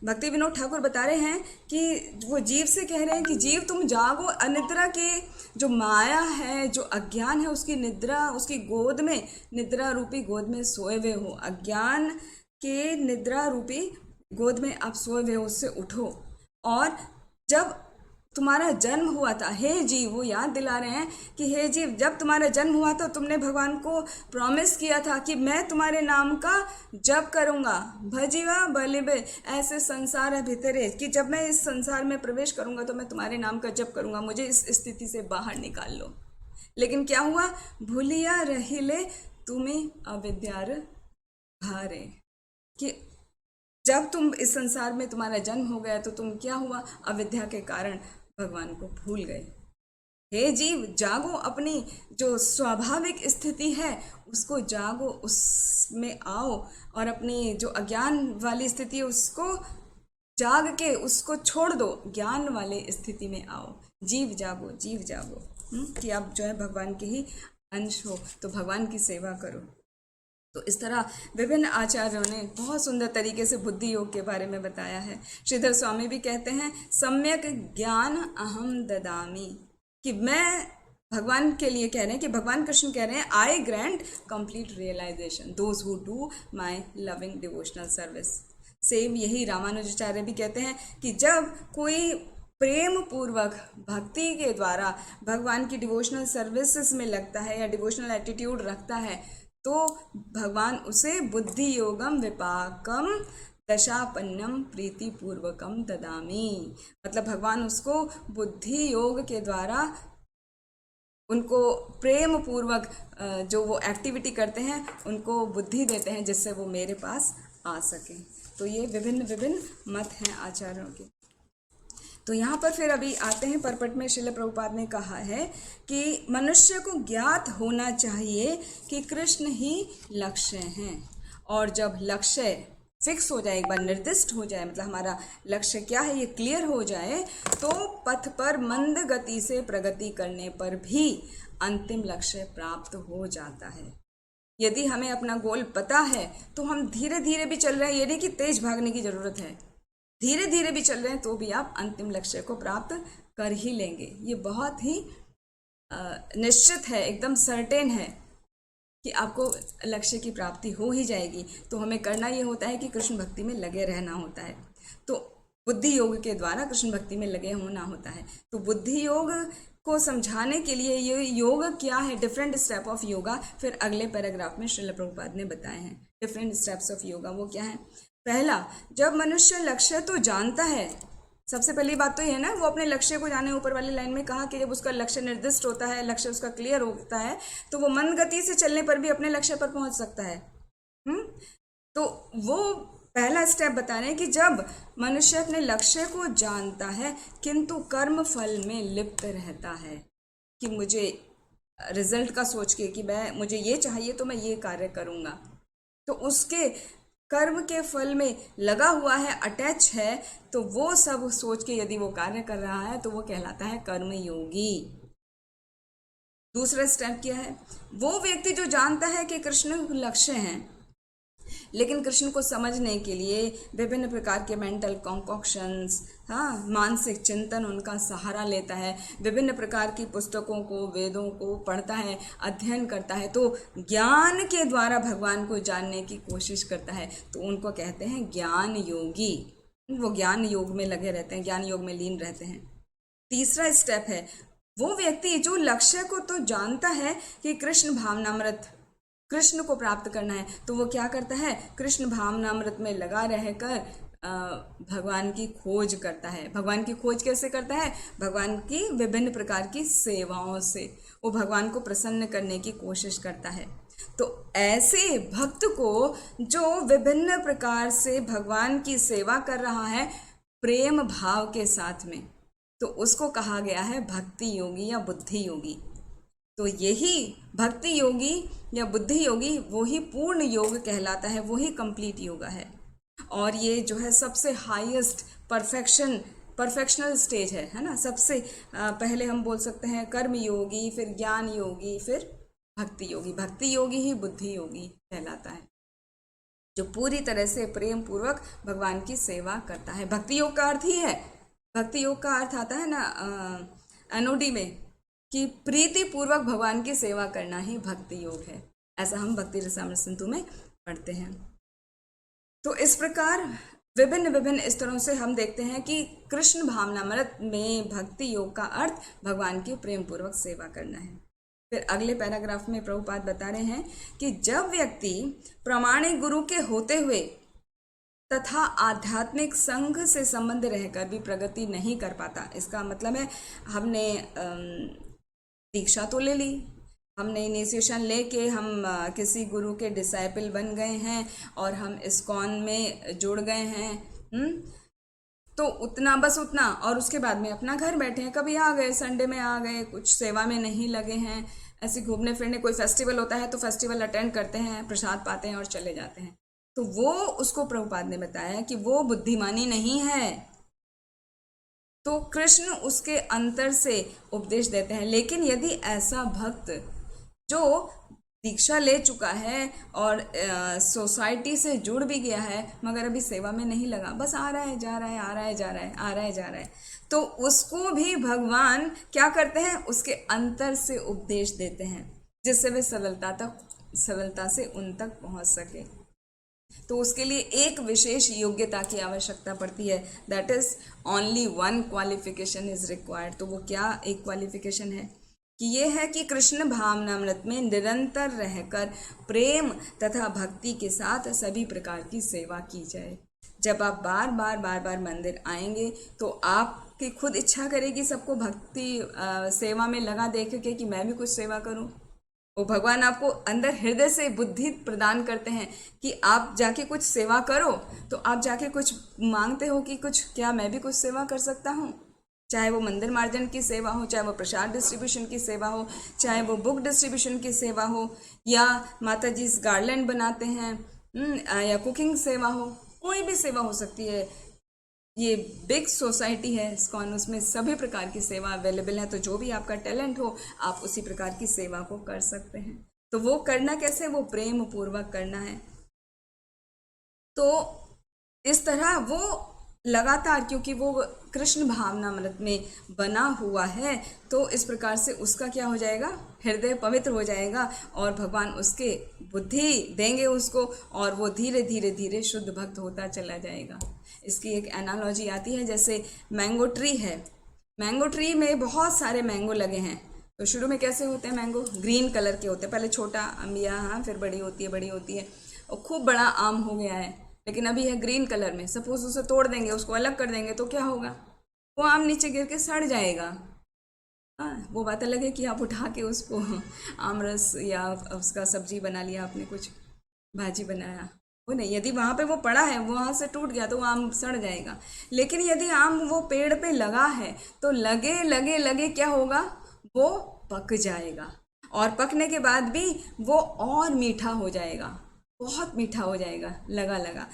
भक्ति विनोद ठाकुर बता रहे हैं कि वो जीव से कह रहे हैं कि जीव तुम जागो, अनिद्रा के जो माया है, जो अज्ञान है, उसकी निद्रा, उसकी गोद में, निद्रा रूपी गोद में सोए हुए हो, अज्ञान के निद्रा रूपी गोद में आप सोए हुए हो, उससे उठो। और जब तुम्हारा जन्म हुआ था, हे जीव, वो याद दिला रहे हैं कि हे जीव, जब तुम्हारा जन्म हुआ तो तुमने भगवान को प्रॉमिस किया था कि मैं तुम्हारे नाम का जप करूँगा, भजिवा बलिबे ऐसे संसार भीतरे, कि जब मैं इस संसार में प्रवेश करूँगा तो मैं तुम्हारे नाम का जप करूँगा, मुझे इस स्थिति से बाहर निकाल लो। लेकिन क्या हुआ, भूलिया रहिले तुम्हें अविद्यार भारे, कि जब तुम इस संसार में तुम्हारा जन्म हो गया तो तुम क्या हुआ, अविद्या के कारण भगवान को भूल गए। हे जीव जागो, अपनी जो स्वाभाविक स्थिति है उसको जागो, उसमें आओ और अपनी जो अज्ञान वाली स्थिति है उसको जाग के उसको छोड़ दो, ज्ञान वाले स्थिति में आओ। जीव जागो, जीव जागो, कि आप जो है भगवान के ही अंश हो, तो भगवान की सेवा करो। तो इस तरह विभिन्न आचार्यों ने बहुत सुंदर तरीके से बुद्धि योग के बारे में बताया है। श्रीधर स्वामी भी कहते हैं सम्यक ज्ञान अहम ददामी, कि मैं भगवान के लिए कह रहे हैं, कि भगवान कृष्ण कह रहे हैं I grant complete realization those who do my loving devotional service. Same यही रामानुजाचार्य भी कहते हैं कि जब कोई प्रेम पूर्वक भक्ति के द्वारा भगवान की डिवोशनल सर्विसेज में लगता है या डिवोशनल एटीट्यूड रखता है तो भगवान उसे बुद्धि योगम विपाकम दशापन्नम प्रीति पूर्वकम ददामी, मतलब भगवान उसको बुद्धि योग के द्वारा उनको प्रेम पूर्वक जो वो एक्टिविटी करते हैं उनको बुद्धि देते हैं जिससे वो मेरे पास आ सकें। तो ये विभिन्न विभिन्न मत हैं आचार्यों के। तो यहाँ पर फिर अभी आते हैं परपट में श्रील प्रभुपाद ने कहा है कि मनुष्य को ज्ञात होना चाहिए कि कृष्ण ही लक्ष्य हैं, और जब लक्ष्य फिक्स हो जाए, एक बार निर्दिष्ट हो जाए, मतलब हमारा लक्ष्य क्या है ये क्लियर हो जाए, तो पथ पर मंद गति से प्रगति करने पर भी अंतिम लक्ष्य प्राप्त हो जाता है। यदि हमें अपना गोल पता है तो हम धीरे धीरे भी चल रहे हैं, ये नहीं कि तेज भागने की ज़रूरत है, धीरे धीरे भी चल रहे हैं तो भी आप अंतिम लक्ष्य को प्राप्त कर ही लेंगे। ये बहुत ही निश्चित है, एकदम सर्टेन है कि आपको लक्ष्य की प्राप्ति हो ही जाएगी। तो हमें करना ये होता है कि कृष्ण भक्ति में लगे रहना होता है, तो बुद्धि योग के द्वारा कृष्ण भक्ति में लगे होना होता है। तो बुद्धि योग को समझाने के लिए ये योग क्या है, डिफरेंट स्टेप ऑफ योगा, फिर अगले पैराग्राफ में श्रील प्रभुपाद ने बताए हैं डिफरेंट स्टेप्स ऑफ योगा। वो क्या है? पहला, जब मनुष्य लक्ष्य तो जानता है, सबसे पहली बात तो ये है ना, वो अपने लक्ष्य को जाने। ऊपर वाली लाइन में कहा कि जब उसका लक्ष्य निर्दिष्ट होता है, लक्ष्य उसका क्लियर होता है, तो वो मंद गति से चलने पर भी अपने लक्ष्य पर पहुंच सकता है। तो वो पहला स्टेप बता रहे हैं कि जब मनुष्य अपने लक्ष्य को जानता है किंतु कर्म फल में लिप्त रहता है, कि मुझे रिजल्ट का सोच के कि मुझे ये चाहिए तो मैं ये कार्य करूँगा, तो उसके कर्म के फल में लगा हुआ है, अटैच है, तो वो सब सोच के यदि वो कार्य कर रहा है तो वो कहलाता है कर्म योगी। दूसरा स्टेप क्या है? वो व्यक्ति जो जानता है कि कृष्ण लक्ष्य हैं, लेकिन कृष्ण को समझने के लिए विभिन्न प्रकार के मेंटल कॉन्कॉक्शंस, मानसिक चिंतन उनका सहारा लेता है, विभिन्न प्रकार की पुस्तकों को, वेदों को पढ़ता है, अध्ययन करता है, तो ज्ञान के द्वारा भगवान को जानने की कोशिश करता है, तो उनको कहते हैं ज्ञान योगी। वो ज्ञान योग में लगे रहते हैं, ज्ञान योग में लीन रहते हैं। तीसरा स्टेप है, वो व्यक्ति जो लक्ष्य को तो जानता है कि कृष्ण भावनामृत, कृष्ण को प्राप्त करना है, तो वो क्या करता है? कृष्ण भावनामृत में लगा रहकर भगवान की खोज करता है। भगवान की खोज कैसे करता है? भगवान की विभिन्न प्रकार की सेवाओं से वो भगवान को प्रसन्न करने की कोशिश करता है। तो ऐसे भक्त को जो विभिन्न प्रकार से भगवान की सेवा कर रहा है प्रेम भाव के साथ में, तो उसको कहा गया है भक्ति योगी या बुद्धि योगी। तो यही भक्ति योगी या बुद्धि योगी वो ही पूर्ण योग कहलाता है, वो ही कंप्लीट योगा है। और ये जो है सबसे हाईएस्ट परफेक्शनल स्टेज है ना। सबसे पहले हम बोल सकते हैं कर्म योगी, फिर ज्ञान योगी, फिर भक्ति योगी। भक्ति योगी ही बुद्धि योगी कहलाता है, जो पूरी तरह से प्रेम पूर्वक भगवान की सेवा करता है। भक्ति योग का अर्थ ही है, भक्ति योग का अर्थ आता है ना एनओडी में, कि प्रीति पूर्वक भगवान की सेवा करना ही भक्ति योग है। ऐसा हम भक्ति रसामृत सिंधु में पढ़ते हैं। तो इस प्रकार विभिन्न विभिन्न स्तरों से हम देखते हैं कि कृष्ण भावनामृत में भक्ति योग का अर्थ भगवान की प्रेम पूर्वक सेवा करना है। फिर अगले पैराग्राफ में प्रभुपाद बता रहे हैं कि जब व्यक्ति प्रामाणिक गुरु के होते हुए तथा आध्यात्मिक संघ से संबंध रहकर भी प्रगति नहीं कर पाता, इसका मतलब है हमने दीक्षा तो ले ली, हमने इनिशिएशन लेके हम किसी गुरु के डिसाइपल बन गए हैं और हम इस्कॉन में जुड़ गए हैं। तो उतना, बस उतना, और उसके बाद में अपना घर बैठे हैं, कभी आ गए, संडे में आ गए, कुछ सेवा में नहीं लगे हैं, ऐसे घूमने फिरने, कोई फेस्टिवल होता है तो फेस्टिवल अटेंड करते हैं, प्रसाद पाते हैं और चले जाते हैं। तो वो, उसको प्रभुपाद ने बताया कि वो बुद्धिमानी नहीं है। तो कृष्ण उसके अंतर से उपदेश देते हैं। लेकिन यदि ऐसा भक्त जो दीक्षा ले चुका है और सोसाइटी से जुड़ भी गया है मगर अभी सेवा में नहीं लगा, बस आ रहा है जा रहा है, आ रहा है जा रहा है, आ रहा है जा रहा है, तो उसको भी भगवान क्या करते हैं, उसके अंतर से उपदेश देते हैं जिससे वे सरलता से उन तक पहुंच सके। तो उसके लिए एक विशेष योग्यता की आवश्यकता पड़ती है, that is only one qualification is required. तो वो क्या एक क्वालिफिकेशन है कि ये है कि कृष्ण भावनामृत में निरंतर रहकर प्रेम तथा भक्ति के साथ सभी प्रकार की सेवा की जाए। जब आप बार बार मंदिर आएंगे तो आपकी खुद इच्छा करेगी सबको भक्ति सेवा में लगा देख के कि मैं भी कुछ सेवा करूं। वो भगवान आपको अंदर हृदय से बुद्धि प्रदान करते हैं कि आप जाके कुछ सेवा करो, तो आप जाके कुछ मांगते हो कि कुछ, क्या मैं भी कुछ सेवा कर सकता हूँ, चाहे वो मंदिर मार्जन की सेवा हो, चाहे वो प्रसाद डिस्ट्रीब्यूशन की सेवा हो, चाहे वो बुक डिस्ट्रीब्यूशन की सेवा हो, या माता जी गार्लैंड बनाते हैं, या कुकिंग सेवा हो, कोई भी सेवा हो सकती है। ये बिग सोसाइटी है इस्कॉन, उसमें सभी प्रकार की सेवा अवेलेबल है। तो जो भी आपका टैलेंट हो आप उसी प्रकार की सेवा को कर सकते हैं। तो वो करना कैसे, वो प्रेम पूर्वक करना है। तो इस तरह वो लगातार, क्योंकि वो कृष्ण भावनामृत में बना हुआ है, तो इस प्रकार से उसका क्या हो जाएगा, हृदय पवित्र हो जाएगा और भगवान उसके बुद्धि देंगे उसको, और वो धीरे धीरे धीरे शुद्ध भक्त होता चला जाएगा। इसकी एक एनालॉजी आती है, जैसे मैंगो ट्री है, मैंगो ट्री में बहुत सारे मैंगो लगे हैं। तो शुरू में कैसे होते हैं मैंगो, ग्रीन कलर के होते हैं, पहले छोटा अंबिया, हाँ, फिर बड़ी होती है और खूब बड़ा आम हो गया है, लेकिन अभी है ग्रीन कलर में। सपोज उसे तोड़ देंगे, उसको अलग कर देंगे, तो क्या होगा, वो आम नीचे गिर के सड़ जाएगा। हाँ, वो बात अलग है कि आप उठा के उसको आम रस या उसका सब्जी बना लिया, आपने कुछ भाजी बनाया, वो नहीं। यदि वहाँ पे वो पड़ा है, वहाँ से टूट गया, तो वो आम सड़ जाएगा। लेकिन यदि आम वो पेड़ पे लगा है तो लगे लगे लगे क्या होगा, वो पक जाएगा, और पकने के बाद भी वो और मीठा हो जाएगा, बहुत मीठा हो जाएगा लगा लगा।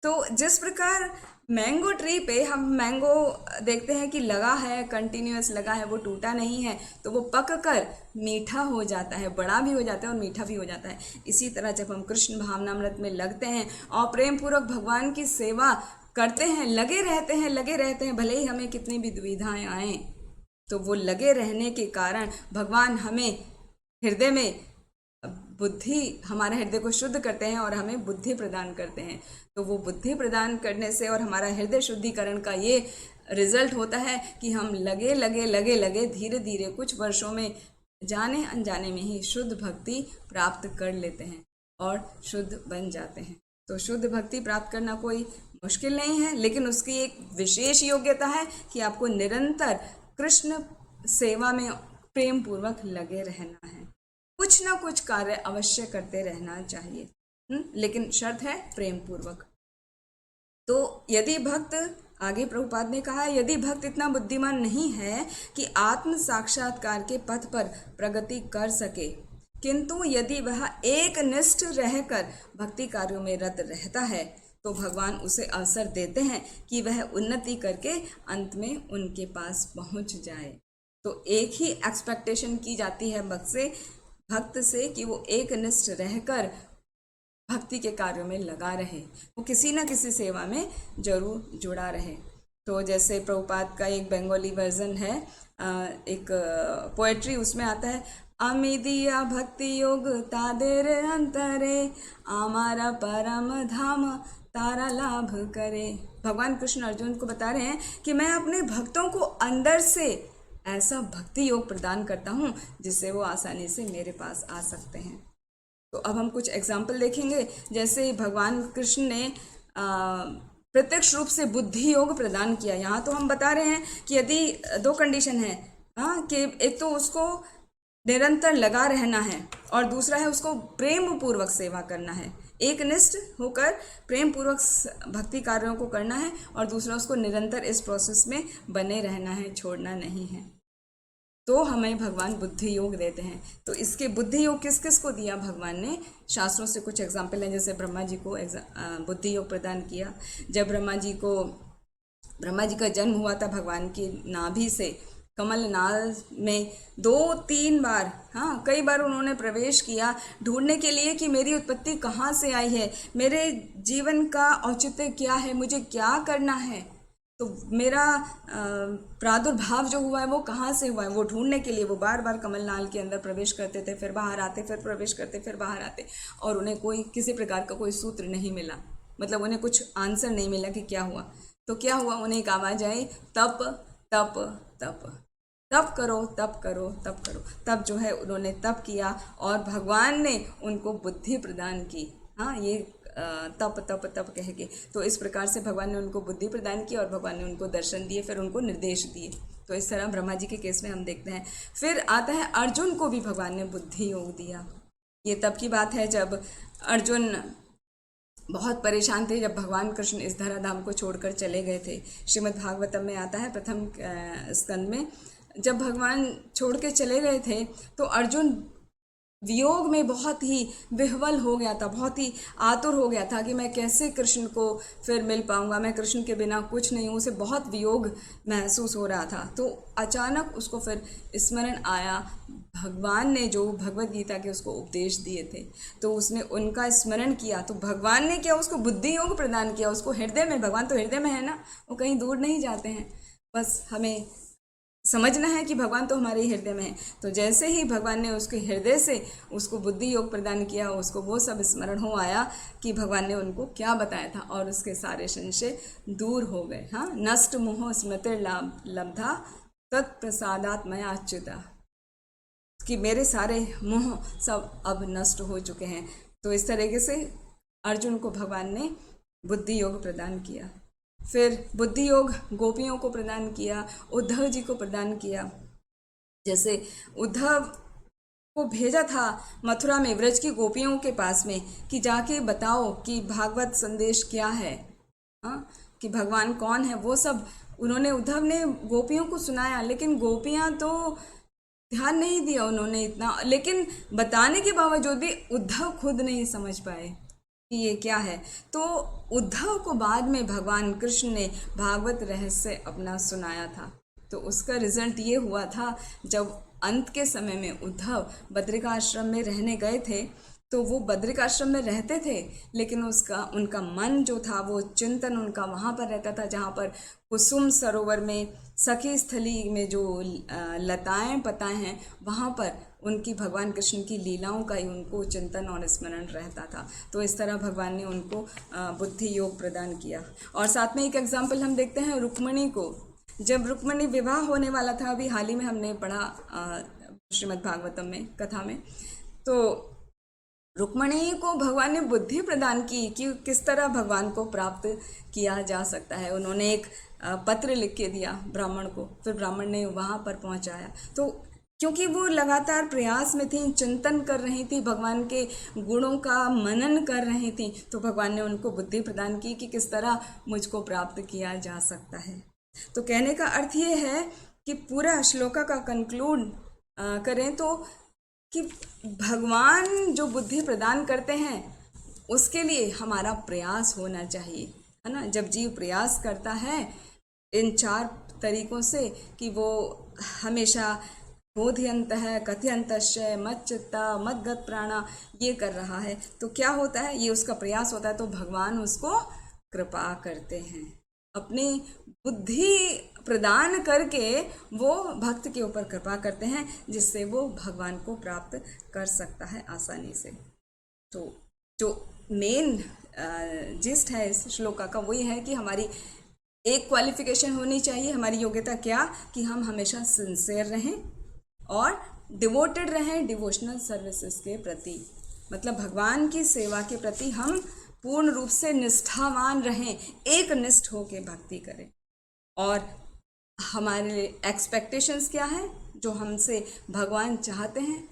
तो जिस प्रकार मैंगो ट्री पे हम मैंगो देखते हैं कि लगा है, कंटिन्यूअस लगा है, वो टूटा नहीं है, तो वो पक कर मीठा हो जाता है, बड़ा भी हो जाता है और मीठा भी हो जाता है। इसी तरह जब हम कृष्ण भावनामृत में लगते हैं और प्रेम पूर्वक भगवान की सेवा करते हैं, लगे रहते हैं, भले ही हमें कितनी भी दुविधाएं आएँ, तो वो लगे रहने के कारण भगवान हमें हृदय में बुद्धि, हमारे हृदय को शुद्ध करते हैं और हमें बुद्धि प्रदान करते हैं। तो वो बुद्धि प्रदान करने से और हमारा हृदय शुद्धिकरण का ये रिजल्ट होता है कि हम लगे धीरे धीरे कुछ वर्षों में जाने अनजाने में ही शुद्ध भक्ति प्राप्त कर लेते हैं और शुद्ध बन जाते हैं। तो शुद्ध भक्ति प्राप्त करना कोई मुश्किल नहीं है, लेकिन उसकी एक विशेष योग्यता है कि आपको निरंतर कृष्ण सेवा में प्रेम पूर्वक लगे रहना है, कुछ ना कुछ कार्य अवश्य करते रहना चाहिए, लेकिन शर्त है प्रेम पूर्वक। तो यदि भक्त, आगे प्रभुपाद ने कहा, यदि भक्त इतना बुद्धिमान नहीं है कि आत्म साक्षात्कार के पथ पर प्रगति कर सके, किंतु यदि वह एक निष्ठ रहकर भक्ति कार्यों में रत रहता है, तो भगवान उसे अवसर देते हैं कि वह उन्नति करके अंत में उनके पास पहुंच जाए। तो एक ही एक्सपेक्टेशन की जाती है भक्त से कि वो एक निष्ठ रहकर भक्ति के कार्यों में लगा रहे, वो किसी न किसी सेवा में जरूर जुड़ा रहे। तो जैसे प्रभुपाद का एक बंगाली वर्जन है, एक पोएट्री, उसमें आता है, আমি দিয়া भक्ति योग तादेर अंतरे आमारा परम धाम तारा लाभ करे। भगवान कृष्ण अर्जुन को बता रहे हैं कि मैं अपने भक्तों को अंदर से ऐसा भक्ति योग प्रदान करता हूँ जिससे वो आसानी से मेरे पास आ सकते हैं। तो अब हम कुछ एग्जाम्पल देखेंगे। जैसे भगवान कृष्ण ने प्रत्यक्ष रूप से बुद्धि योग प्रदान किया। यहाँ तो हम बता रहे हैं कि यदि दो कंडीशन है, हाँ, कि एक तो उसको निरंतर लगा रहना है, और दूसरा है उसको प्रेम पूर्वक सेवा करना है, एक निष्ठ होकर प्रेम पूर्वक भक्ति कार्यों को करना है, और दूसरा उसको निरंतर इस प्रोसेस में बने रहना है, छोड़ना नहीं है। तो हमें भगवान बुद्धि योग देते हैं। तो इसके बुद्धि योग किस किस को दिया भगवान ने? शास्त्रों से कुछ एग्जाम्पल हैं, जैसे ब्रह्मा जी को बुद्धि योग प्रदान किया। जब ब्रह्मा जी का जन्म हुआ था, भगवान की नाभि से कमल नाल में 2-3 बार, हाँ कई बार उन्होंने प्रवेश किया ढूंढने के लिए कि मेरी उत्पत्ति कहाँ से आई है, मेरे जीवन का औचित्य क्या है, मुझे क्या करना है, तो मेरा प्रादुर्भाव जो हुआ है वो कहाँ से हुआ है, वो ढूंढने के लिए वो बार बार कमल नाल के अंदर प्रवेश करते थे, फिर बाहर आते, फिर प्रवेश करते, फिर बाहर आते, और उन्हें कोई किसी प्रकार का कोई सूत्र नहीं मिला, मतलब उन्हें कुछ आंसर नहीं मिला कि क्या हुआ। तो क्या हुआ, उन्हें एक आवाज़ आई, तप तप तप, तप करो तप करो तप करो। तब जो है उन्होंने तप किया और भगवान ने उनको बुद्धि प्रदान की। हाँ, ये तप तप तप कह के, तो इस प्रकार से भगवान ने उनको बुद्धि प्रदान की और भगवान ने उनको दर्शन दिए, फिर उनको निर्देश दिए। तो इस तरह ब्रह्मा जी के केस में हम देखते हैं। फिर आता है अर्जुन को भी भगवान ने बुद्धि योग दिया। ये तब की बात है जब अर्जुन बहुत परेशान थे, जब भगवान कृष्ण इस धराधाम को छोड़कर चले गए थे। श्रीमद् भागवतम में आता है प्रथम स्कंद में, जब भगवान छोड़ के चले गए थे तो अर्जुन वियोग में बहुत ही विह्वल हो गया था, बहुत ही आतुर हो गया था कि मैं कैसे कृष्ण को फिर मिल पाऊंगा, मैं कृष्ण के बिना कुछ नहीं हूँ। उसे बहुत वियोग महसूस हो रहा था। तो अचानक उसको फिर स्मरण आया, भगवान ने जो भगवत गीता के उसको उपदेश दिए थे, तो उसने उनका स्मरण किया। तो भगवान ने क्या, उसको बुद्धि योग प्रदान किया, उसको हृदय में, भगवान तो हृदय में है ना, वो कहीं दूर नहीं जाते हैं, बस हमें समझना है कि भगवान तो हमारे हृदय में है। तो जैसे ही भगवान ने उसके हृदय से उसको बुद्धि योग प्रदान किया, उसको वो सब स्मरण हो आया कि भगवान ने उनको क्या बताया था, और उसके सारे संशय दूर हो गए। हाँ, नष्ट मोह स्मृतिर्लाभ लब्धा तत्प्रसादात् मया अच्युता, कि मेरे सारे मोह सब अब नष्ट हो चुके हैं। तो इस तरीके से अर्जुन को भगवान ने बुद्धि योग प्रदान किया। फिर बुद्धि योग गोपियों को प्रदान किया, उद्धव जी को प्रदान किया। जैसे उद्धव को भेजा था मथुरा में व्रज की गोपियों के पास में कि जाके बताओ कि भागवत संदेश क्या है, हाँ, कि भगवान कौन है, वो सब उन्होंने, उद्धव ने गोपियों को सुनाया, लेकिन गोपियाँ तो ध्यान नहीं दिया उन्होंने इतना, लेकिन बताने के बावजूद भी उद्धव खुद नहीं समझ पाए कि ये क्या है। तो उद्धव को बाद में भगवान कृष्ण ने भागवत रहस्य अपना सुनाया था। तो उसका रिजल्ट ये हुआ था, जब अंत के समय में उद्धव बद्रिकाश्रम में रहने गए थे, तो वो बद्रिकाश्रम में रहते थे, लेकिन उनका मन जो था वो चिंतन उनका वहाँ पर रहता था जहाँ पर कुसुम सरोवर में सखी स्थली में जो लताएं पताएं हैं, वहाँ पर उनकी भगवान कृष्ण की लीलाओं का ही उनको चिंतन और स्मरण रहता था। तो इस तरह भगवान ने उनको बुद्धि योग प्रदान किया। और साथ में एक एग्जाम्पल हम देखते हैं रुक्मिणी को। जब रुक्मिणी विवाह होने वाला था, अभी हाल ही में हमने पढ़ा श्रीमद् भागवतम में कथा में, तो रुक्मिणी को भगवान ने बुद्धि प्रदान की कि किस तरह भगवान को प्राप्त किया जा सकता है। उन्होंने एक पत्र लिख के दिया ब्राह्मण को, फिर ब्राह्मण ने वहाँ पर पहुँचाया। तो क्योंकि वो लगातार प्रयास में थी, चिंतन कर रही थी, भगवान के गुणों का मनन कर रही थी, तो भगवान ने उनको बुद्धि प्रदान की कि किस तरह मुझको प्राप्त किया जा सकता है। तो कहने का अर्थ ये है कि पूरा श्लोका का कंक्लूड करें तो कि भगवान जो बुद्धि प्रदान करते हैं उसके लिए हमारा प्रयास होना चाहिए, है ना। जब जीव प्रयास करता है इन 4 तरीकों से कि वो हमेशा बोध्यंतः कथयंतश्च मच्चित्ता मद्गत प्राणा ये कर रहा है, तो क्या होता है, ये उसका प्रयास होता है, तो भगवान उसको कृपा करते हैं, अपनी बुद्धि प्रदान करके वो भक्त के ऊपर कृपा करते हैं, जिससे वो भगवान को प्राप्त कर सकता है आसानी से। तो जो मेन जिस्ट है इस श्लोका का वो ये है कि हमारी एक क्वालिफिकेशन होनी चाहिए, हमारी योग्यता क्या, कि हम हमेशा सिंसियर रहें और डिवोटेड रहें डिवोशनल सर्विसेज के प्रति, मतलब भगवान की सेवा के प्रति हम पूर्ण रूप से निष्ठावान रहें, एक निष्ठ होकर भक्ति करें। और हमारे एक्सपेक्टेशंस क्या हैं, जो हमसे भगवान चाहते हैं।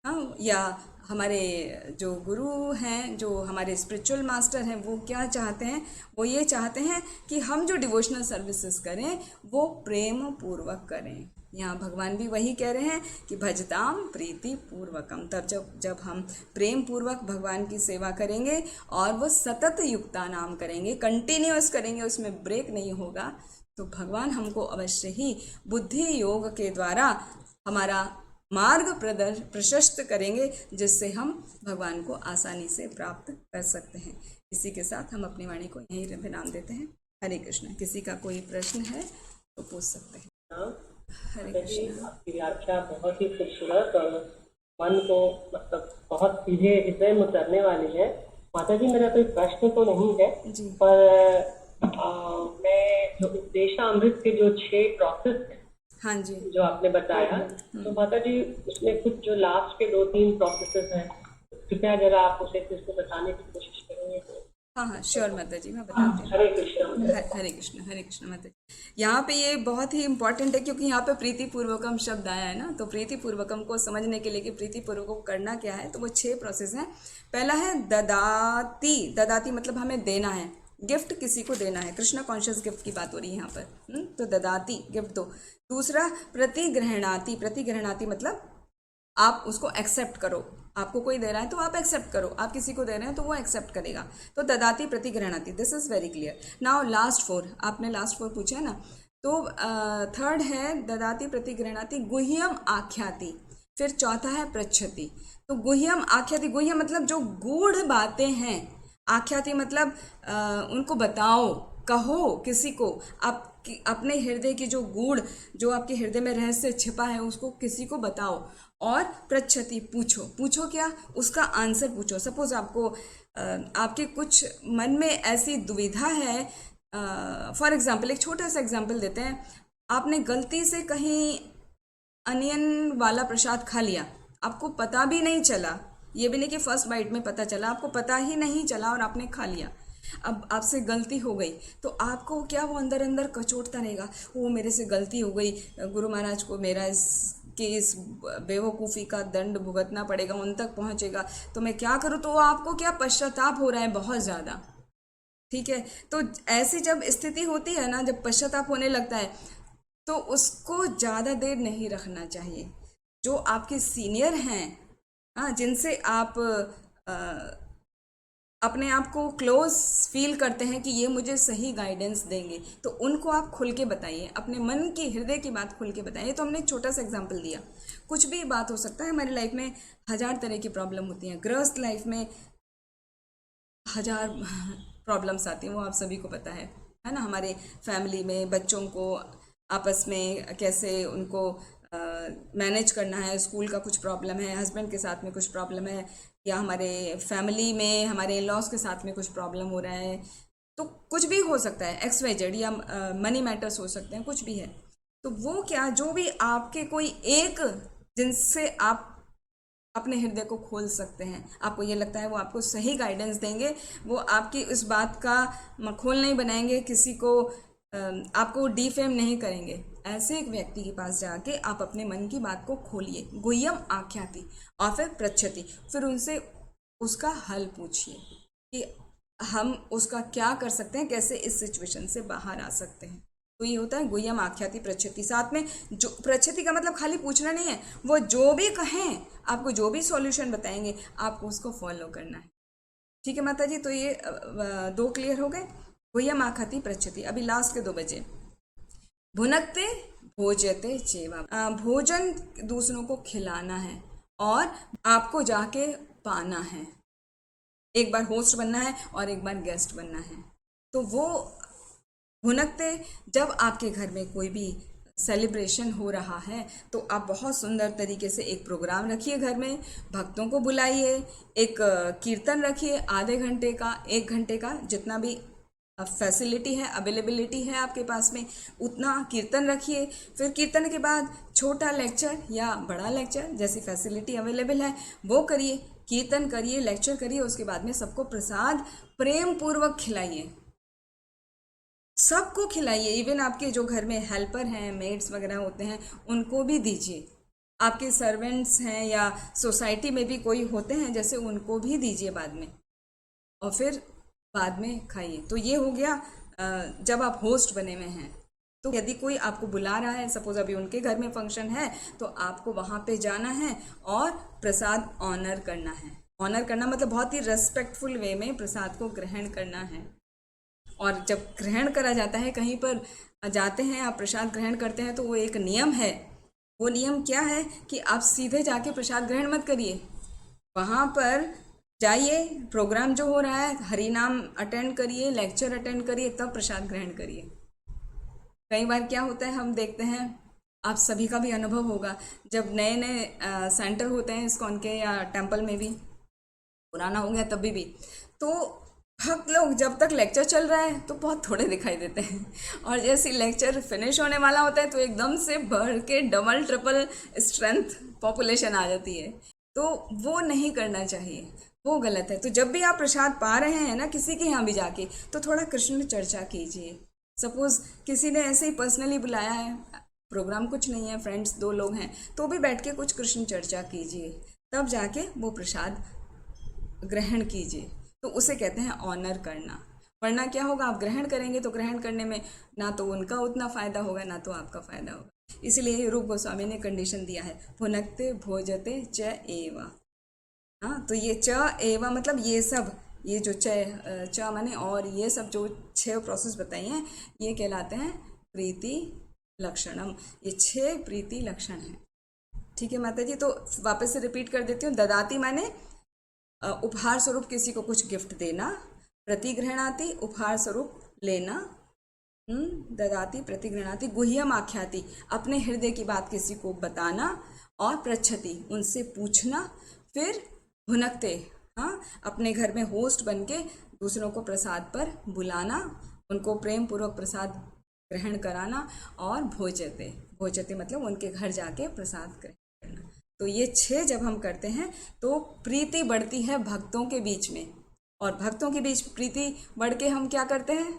हाँ, या हमारे जो गुरु हैं, जो हमारे स्पिरिचुअल मास्टर हैं, वो क्या चाहते हैं? वो ये चाहते हैं कि हम जो डिवोशनल सर्विसेज करें वो प्रेम पूर्वक करें। यहाँ भगवान भी वही कह रहे हैं कि भजताम प्रीति पूर्वकम। तब जब हम प्रेम पूर्वक भगवान की सेवा करेंगे और वो सतत युक्ता नाम करेंगे, कंटिन्यूअस करेंगे, उसमें ब्रेक नहीं होगा, तो भगवान हमको अवश्य ही बुद्धि योग के द्वारा हमारा मार्ग प्रशस्त करेंगे, जिससे हम भगवान को आसानी से प्राप्त कर सकते हैं। इसी के साथ हम अपनी वाणी को यहीं विराम देते हैं। हरे कृष्ण। किसी का कोई प्रश्न है तो पूछ सकते हैं। हरे कृष्ण। आपकी व्याख्या बहुत ही खूबसूरत और मन को मतलब बहुत सीधे हृदय में उतरने वाली है। माता जी, मेरा कोई प्रश्न तो नहीं है जी। पर मैं जो उपदेशामृत के जो 6 प्रोसेस है, हाँ जी, जो आपने बताया, तो माता जी उसमें कुछ जो लास्ट के 2-3 प्रोसेसेस हैं, कृपया जरा आप उसे फिर से बताने की कोशिश करेंगे तो। हाँ हाँ श्योर माता जी, मैं बताती हूँ। हरे कृष्ण। हरे कृष्ण। हरे कृष्ण माता जी। यहाँ पे ये बहुत ही इंपॉर्टेंट है, क्योंकि यहाँ पे प्रीति पूर्वकम शब्द आया है ना, तो प्रीति पूर्वकम को समझने के लिए कि प्रीति पूर्वकम करना क्या है, तो वो 6 प्रोसेस हैं। पहला है ददाती। ददाती मतलब हमें देना है, गिफ्ट किसी को देना है। कृष्णा कॉन्शियस गिफ्ट की बात हो रही है यहाँ पर। तो ददाती, गिफ्ट दो। दूसरा प्रतिगृहणाति। प्रतिगृहणाति मतलब आप उसको एक्सेप्ट करो। आपको कोई दे रहा है तो आप एक्सेप्ट करो, आप किसी को दे रहे हैं तो वो एक्सेप्ट करेगा। तो ददाती प्रतिगृहणाति, this is very clear. Now last 4, आपने लास्ट 4 पूछा है ना, तो थर्ड है ददाती प्रतिगृहणाति गुह्यम आख्याति। फिर चौथा है पृच्छति। तो गुह्यम आख्याति, गुह्यम मतलब जो गूढ़ बातें हैं, आख्याति मतलब उनको बताओ, कहो किसी को, आप अपने हृदय की जो गूढ़, जो आपके हृदय में रहस्य छिपा है, उसको किसी को बताओ। और पृच्छति, पूछो। पूछो क्या? उसका आंसर पूछो। सपोज आपको आपके कुछ मन में ऐसी दुविधा है, फॉर एग्जाम्पल एक छोटा सा एग्जाम्पल देते हैं। आपने गलती से कहीं अनियन वाला प्रसाद खा लिया, आपको पता भी नहीं चला, ये भी नहीं कि फर्स्ट बाइट में पता चला, आपको पता ही नहीं चला और आपने खा लिया। अब आपसे गलती हो गई तो आपको क्या, वो अंदर अंदर कचोटता रहेगा, वो मेरे से गलती हो गई, गुरु महाराज को मेरा इस बेवकूफ़ी का दंड भुगतना पड़ेगा, उन तक पहुंचेगा, तो मैं क्या करूं। तो आपको क्या पश्चाताप हो रहा है बहुत ज़्यादा। ठीक है, तो ऐसी जब स्थिति होती है ना, जब पश्चाताप होने लगता है, तो उसको ज़्यादा देर नहीं रखना चाहिए। जो आपके सीनियर हैं, हाँ, जिनसे आप अपने आप को क्लोज फील करते हैं कि ये मुझे सही गाइडेंस देंगे, तो उनको आप खुल के बताइए, अपने मन की हृदय की बात खुल के बताइए। तो हमने एक छोटा सा एग्जांपल दिया, कुछ भी बात हो सकता है। हमारी लाइफ में 1000 तरह की प्रॉब्लम होती हैं, गृहस्थ लाइफ में 1000 प्रॉब्लम्स आती हैं, वो आप सभी को पता है ना। हमारे फैमिली में बच्चों को आपस में कैसे उनको मैनेज करना है, स्कूल का कुछ प्रॉब्लम है, हस्बैंड के साथ में कुछ प्रॉब्लम है, या हमारे फैमिली में हमारे इन-लॉज के साथ में कुछ प्रॉब्लम हो रहा है, तो कुछ भी हो सकता है, XYZ, या मनी मैटर्स हो सकते हैं, कुछ भी है। तो वो क्या, जो भी आपके कोई एक जिनसे आप अपने हृदय को खोल सकते हैं, आपको ये लगता है वो आपको सही गाइडेंस देंगे, वो आपकी इस बात का मखौल नहीं बनाएंगे, किसी को आपको डिफेम नहीं करेंगे, ऐसे एक व्यक्ति के पास जाके आप अपने मन की बात को खोलिए, गुह्यम आख्याति, और फिर पृच्छति, फिर उनसे उसका हल पूछिए कि हम उसका क्या कर सकते हैं, कैसे इस सिचुएशन से बाहर आ सकते हैं। तो ये होता है गुह्यम आख्याति पृच्छति। साथ में जो पृच्छति का मतलब खाली पूछना नहीं है, वो जो भी कहें, आपको जो भी सॉल्यूशन बताएंगे, आपको उसको फॉलो करना है। ठीक है माता जी, तो ये 2 क्लियर हो गए, गुह्यम आख्याति पृच्छति। अभी लास्ट के 2 बजे। भुनकते भोजते चेवा, भोजन दूसरों को खिलाना है और आपको जाके पाना है। एक बार होस्ट बनना है और एक बार गेस्ट बनना है। तो वो भुनकते, जब आपके घर में कोई भी सेलिब्रेशन हो रहा है तो आप बहुत सुंदर तरीके से एक प्रोग्राम रखिए, घर में भक्तों को बुलाइए, एक कीर्तन रखिए आधे घंटे का, 1 घंटे का, जितना भी फैसिलिटी है, अवेलेबिलिटी है आपके पास में, उतना कीर्तन रखिए। फिर कीर्तन के बाद छोटा लेक्चर या बड़ा लेक्चर, जैसी फैसिलिटी अवेलेबल है वो करिए, कीर्तन करिए, लेक्चर करिए, उसके बाद में सबको प्रसाद प्रेम पूर्वक खिलाइए। सबको खिलाइए, इवन आपके जो घर में हेल्पर हैं, मेड्स वगैरह होते हैं, उनको भी दीजिए। आपके सर्वेंट्स हैं या सोसाइटी में भी कोई होते हैं जैसे, उनको भी दीजिए बाद में, और फिर बाद में खाइए। तो ये हो गया जब आप होस्ट बने हुए हैं। तो यदि कोई आपको बुला रहा है, सपोज अभी उनके घर में फंक्शन है, तो आपको वहाँ पे जाना है और प्रसाद ऑनर करना है। ऑनर करना मतलब बहुत ही रेस्पेक्टफुल वे में प्रसाद को ग्रहण करना है। और जब ग्रहण करा जाता है, कहीं पर जाते हैं आप प्रसाद ग्रहण करते हैं, तो वो एक नियम है। वो नियम क्या है कि आप सीधे जाके प्रसाद ग्रहण मत करिए, वहाँ पर जाइए, प्रोग्राम जो हो रहा है हरि नाम अटेंड करिए, लेक्चर अटेंड करिए, तब प्रसाद ग्रहण करिए। कई बार क्या होता है, हम देखते हैं, आप सभी का भी अनुभव होगा, जब नए नए सेंटर होते हैं इस्कॉन के या टेम्पल में भी, पुराना हो गया तभी भी, तो भक्त लोग जब तक लेक्चर चल रहा है तो बहुत थोड़े दिखाई देते हैं, और जैसे लेक्चर फिनिश होने वाला होता है तो एकदम से बढ़ के डबल ट्रिपल स्ट्रेंथ पॉपुलेशन आ जाती है। तो वो नहीं करना चाहिए, वो गलत है। तो जब भी आप प्रसाद पा रहे हैं ना किसी के यहाँ भी जाके, तो थोड़ा कृष्ण चर्चा कीजिए। सपोज किसी ने ऐसे ही पर्सनली बुलाया है, प्रोग्राम कुछ नहीं है, फ्रेंड्स 2 लोग हैं, तो भी बैठ के कुछ कृष्ण चर्चा कीजिए, तब जाके वो प्रसाद ग्रहण कीजिए। तो उसे कहते हैं ऑनर करना। वरना क्या होगा, आप ग्रहण करेंगे तो ग्रहण करने में ना तो उनका उतना फ़ायदा होगा, ना तो आपका फ़ायदा होगा। इसलिए रूप गोस्वामी ने कंडीशन दिया है, भुनक्ते भोजते च एव। हाँ, तो ये च एव मतलब ये सब, ये जो च माने और, ये सब जो 6 प्रोसेस बताई हैं, ये कहलाते हैं प्रीति लक्षणम। ये 6 प्रीति लक्षण हैं। ठीक है माता जी, तो वापस से रिपीट कर देती हूँ। ददाती माने उपहार स्वरूप किसी को कुछ गिफ्ट देना, प्रतिगृहणाति उपहार स्वरूप लेना, ददाती प्रतिगृहणाति, गुह्यम आख्याति अपने हृदय की बात किसी को बताना, और पृच्छति उनसे पूछना, फिर भुनकते, हाँ, अपने घर में होस्ट बन के दूसरों को प्रसाद पर बुलाना, उनको प्रेम पूर्वक प्रसाद ग्रहण कराना, और भोजते, भोजते मतलब उनके घर जाके प्रसाद ग्रहण करना। तो ये 6 जब हम करते हैं तो प्रीति बढ़ती है भक्तों के बीच में, और भक्तों के बीच प्रीति बढ़ के हम क्या करते हैं,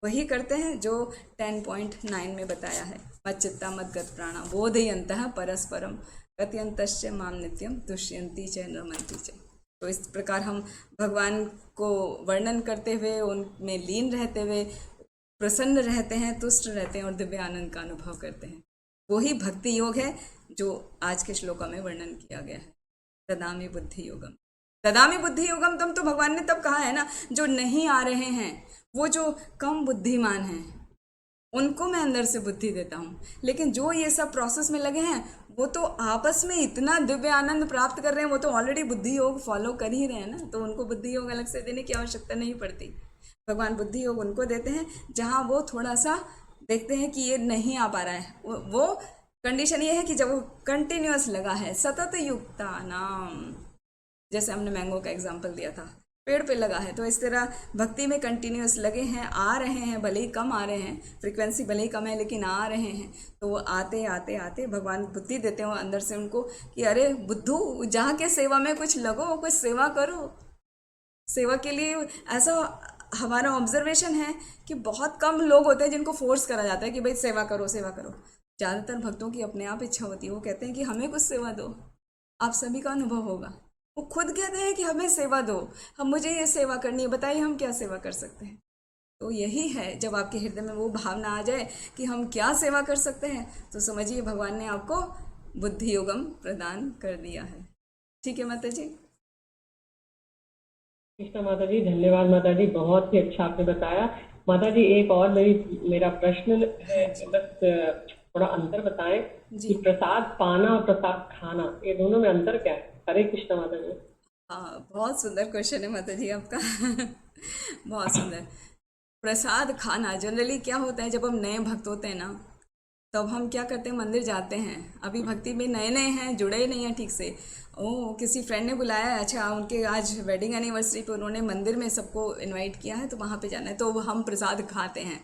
वही करते हैं जो 10.9 में बताया है, मच्चित्ता मद्गत प्राणा बोधयन्तः परस्परम गत्यन्तश्च माम नित्यम तुष्यन्ति च रमन्ति च। तो इस प्रकार हम भगवान को वर्णन करते हुए, उनमें लीन रहते हुए प्रसन्न रहते हैं, तुष्ट रहते हैं और दिव्य आनंद का अनुभव करते हैं। वही भक्ति योग है जो आज के श्लोका में वर्णन किया गया है, ददामि बुद्धि योगम। ददामि बुद्धि योगम तम तो भगवान ने तब कहा है ना, जो नहीं आ रहे हैं, वो जो कम बुद्धिमान हैं, उनको मैं अंदर से बुद्धि देता हूँ। लेकिन जो ये सब प्रोसेस में लगे हैं, वो तो आपस में इतना दिव्य आनंद प्राप्त कर रहे हैं, वो तो ऑलरेडी बुद्धि योग फॉलो कर ही रहे हैं ना, तो उनको बुद्धि योग अलग से देने की आवश्यकता नहीं पड़ती। भगवान बुद्धि योग उनको देते हैं जहाँ वो थोड़ा सा देखते हैं कि ये नहीं आ पा रहा है। वो कंडीशन ये है कि जब वो कंटिन्यूअस लगा है, सतत युक्ता नाम, जैसे हमने मैंगो का एग्जाम्पल दिया था, पेड़ पे लगा है, तो इस तरह भक्ति में कंटिन्यूअस लगे हैं, आ रहे हैं, भले ही कम आ रहे हैं, फ्रिक्वेंसी भले ही कम है लेकिन आ रहे हैं, तो वो आते आते आते भगवान बुद्धि देते हो अंदर से उनको कि अरे बुद्धू, जहाँ के सेवा में कुछ लगो, कुछ सेवा करो। सेवा के लिए ऐसा हमारा ऑब्जर्वेशन है कि बहुत कम लोग होते हैं जिनको फोर्स करा जाता है कि भाई सेवा करो सेवा करो। ज़्यादातर भक्तों की अपने आप इच्छा होती है, वो कहते हैं कि हमें कुछ सेवा दो। आप सभी का अनुभव होगा, वो खुद कहते हैं कि हमें सेवा दो, हम मुझे ये सेवा करनी है, बताइए हम क्या सेवा कर सकते हैं। तो यही है, जब आपके हृदय में वो भावना आ जाए कि हम क्या सेवा कर सकते हैं, तो समझिए भगवान ने आपको बुद्धि योगम प्रदान कर दिया है। ठीक है माता जी। कृष्णा माता जी, धन्यवाद माता जी, बहुत ही अच्छा आपने बताया। माता जी एक और मेरा प्रश्न है, बस थोड़ा अंतर बताएं कि प्रसाद पाना और प्रसाद खाना, ये दोनों में अंतर क्या है? हरे कृष्णा माता जी। हाँ, बहुत सुंदर क्वेश्चन है माता जी आपका बहुत सुंदर। प्रसाद खाना जनरली क्या होता है, जब हम नए भक्त होते हैं ना, तब हम क्या करते हैं, मंदिर जाते हैं, अभी भक्ति में नए नए हैं, जुड़े ही नहीं हैं ठीक से। किसी फ्रेंड ने बुलाया है, अच्छा उनके आज वेडिंग एनिवर्सरी पे उन्होंने मंदिर में सबको इनवाइट किया है, तो वहाँ पे जाना है, तो हम प्रसाद खाते हैं।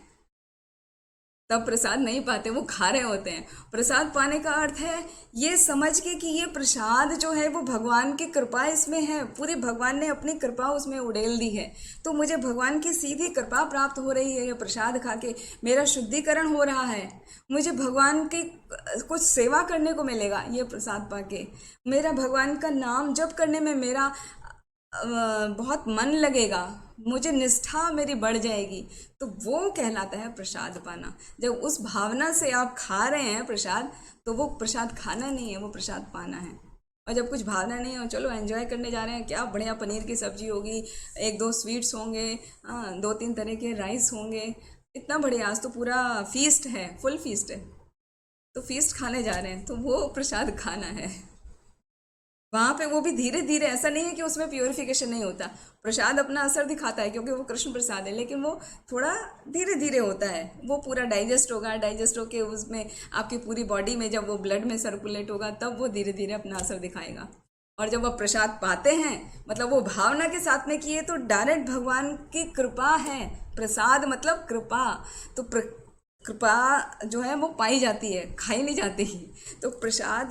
तब प्रसाद नहीं पाते, वो खा रहे होते हैं। प्रसाद पाने का अर्थ है ये समझ के कि ये प्रसाद जो है वो भगवान की कृपा इसमें है, पूरी भगवान ने अपनी कृपा उसमें उड़ेल दी है, तो मुझे भगवान की सीधी कृपा प्राप्त हो रही है। ये प्रसाद खा के मेरा शुद्धिकरण हो रहा है, मुझे भगवान की कुछ सेवा करने को मिलेगा ये प्रसाद पाके, मेरा भगवान का नाम जप करने में मेरा बहुत मन लगेगा, मुझे निष्ठा मेरी बढ़ जाएगी, तो वो कहलाता है प्रसाद पाना। जब उस भावना से आप खा रहे हैं प्रसाद, तो वो प्रसाद खाना नहीं है, वो प्रसाद पाना है। और जब कुछ भावना नहीं हो, चलो एंजॉय करने जा रहे हैं, क्या बढ़िया पनीर की सब्जी होगी, एक दो स्वीट्स होंगे, हाँ 2-3 तरह के राइस होंगे, इतना बढ़िया, आज तो पूरा फीस्ट है, फुल फीस्ट है, तो फीस्ट खाने जा रहे हैं, तो वो प्रसाद खाना है। वहाँ पे वो भी धीरे धीरे, ऐसा नहीं है कि उसमें प्योरिफिकेशन नहीं होता, प्रसाद अपना असर दिखाता है क्योंकि वो कृष्ण प्रसाद है, लेकिन वो थोड़ा धीरे धीरे होता है, वो पूरा डाइजेस्ट होगा, डाइजेस्ट होके उसमें आपकी पूरी बॉडी में जब वो ब्लड में सर्कुलेट होगा तब वो धीरे धीरे अपना असर दिखाएगा। और जब आप प्रसाद पाते हैं, मतलब वो भावना के साथ में किए, तो डायरेक्ट भगवान की कृपा है, प्रसाद मतलब कृपा, तो कृपा जो है वो पाई जाती है, खाई नहीं जाती। तो प्रसाद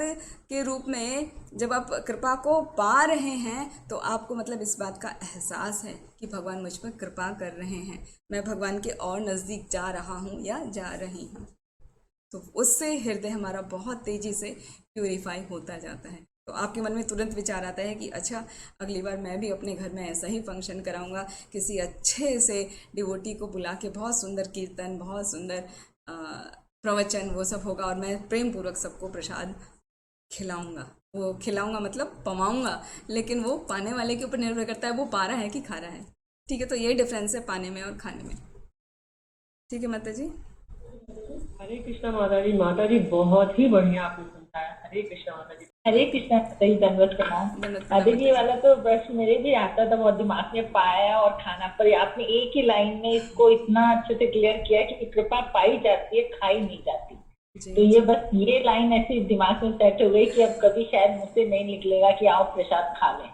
के रूप में जब आप कृपा को पा रहे हैं, तो आपको मतलब इस बात का एहसास है कि भगवान मुझ पर कृपा कर रहे हैं, मैं भगवान के और नज़दीक जा रहा हूँ या जा रही हूँ, तो उससे हृदय हमारा बहुत तेज़ी से प्यूरिफाई होता जाता है। तो आपके मन में तुरंत विचार आता है कि अच्छा, अगली बार मैं भी अपने घर में ऐसा ही फंक्शन कराऊंगा, किसी अच्छे से डिवोटी को बुला के बहुत सुंदर कीर्तन, बहुत सुंदर प्रवचन वो सब होगा, और मैं प्रेम पूर्वक सबको प्रसाद खिलाऊंगा। वो खिलाऊंगा मतलब पवाऊंगा, लेकिन वो पाने वाले के ऊपर निर्भर करता है वो पा रहा है कि खा रहा है। ठीक है, तो ये डिफरेंस है पाने में और खाने में। ठीक है माता जी। हरे कृष्णा माता जी बहुत ही बढ़िया आपने समझाया। हरे कृष्णा माता जी। हरे कृष्णा माता जी, दंडवत प्रणाम। दंडवत माता प्रणाम जी, ये माता वाला तो प्रश्न मेरे भी आता था, बहुत दिमाग में पाया और खाना पर आपने एक ही लाइन में इसको इतना अच्छे से क्लियर किया कि कृपा पाई जाती है, खाई नहीं जाती। जी। तो ये बस ये लाइन ऐसी दिमाग में सेट हो गई कि अब कभी शायद मुझसे नहीं निकलेगा कि आओ प्रसाद खा लें।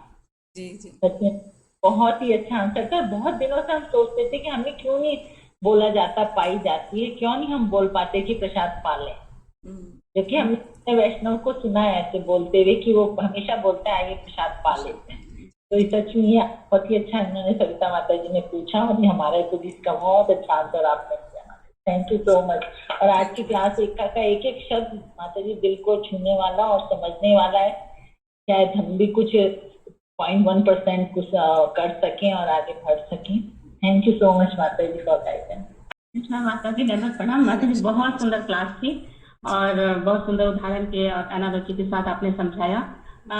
जी जी। सच में बहुत ही अच्छा आंसर था। बहुत दिनों से हम सोचते थे कि हमें क्यों नहीं बोला जाता पाई जाती है, क्यों नहीं हम बोल पाते कि प्रसाद पा लें, क्योंकि हमने वैष्णव को सुना है ऐसे बोलते हुए कि वो हमेशा बोलते हैं आइए प्रसाद पा लेते हैं। तो इस सच में ये बहुत ही अच्छा इन्होंने सविता माता जी ने पूछा, और हमारे को इसका बहुत अच्छा आंसर आपने दिया। Thank you so much. और आज की क्लास का एक एक शब्द माता जी दिल को छूने वाला और समझने वाला है। शायद हम भी कुछ 0.1% कुछ कर सकें और आगे बढ़ सकें। थैंक यू सो मच माता जी फॉर गाइडेंस। कृष्णा माता जी, दंडवत प्रणाम। माता जी बहुत सुंदर क्लास थी और बहुत सुंदर उदाहरण के और एनालॉजी के साथ आपने समझाया।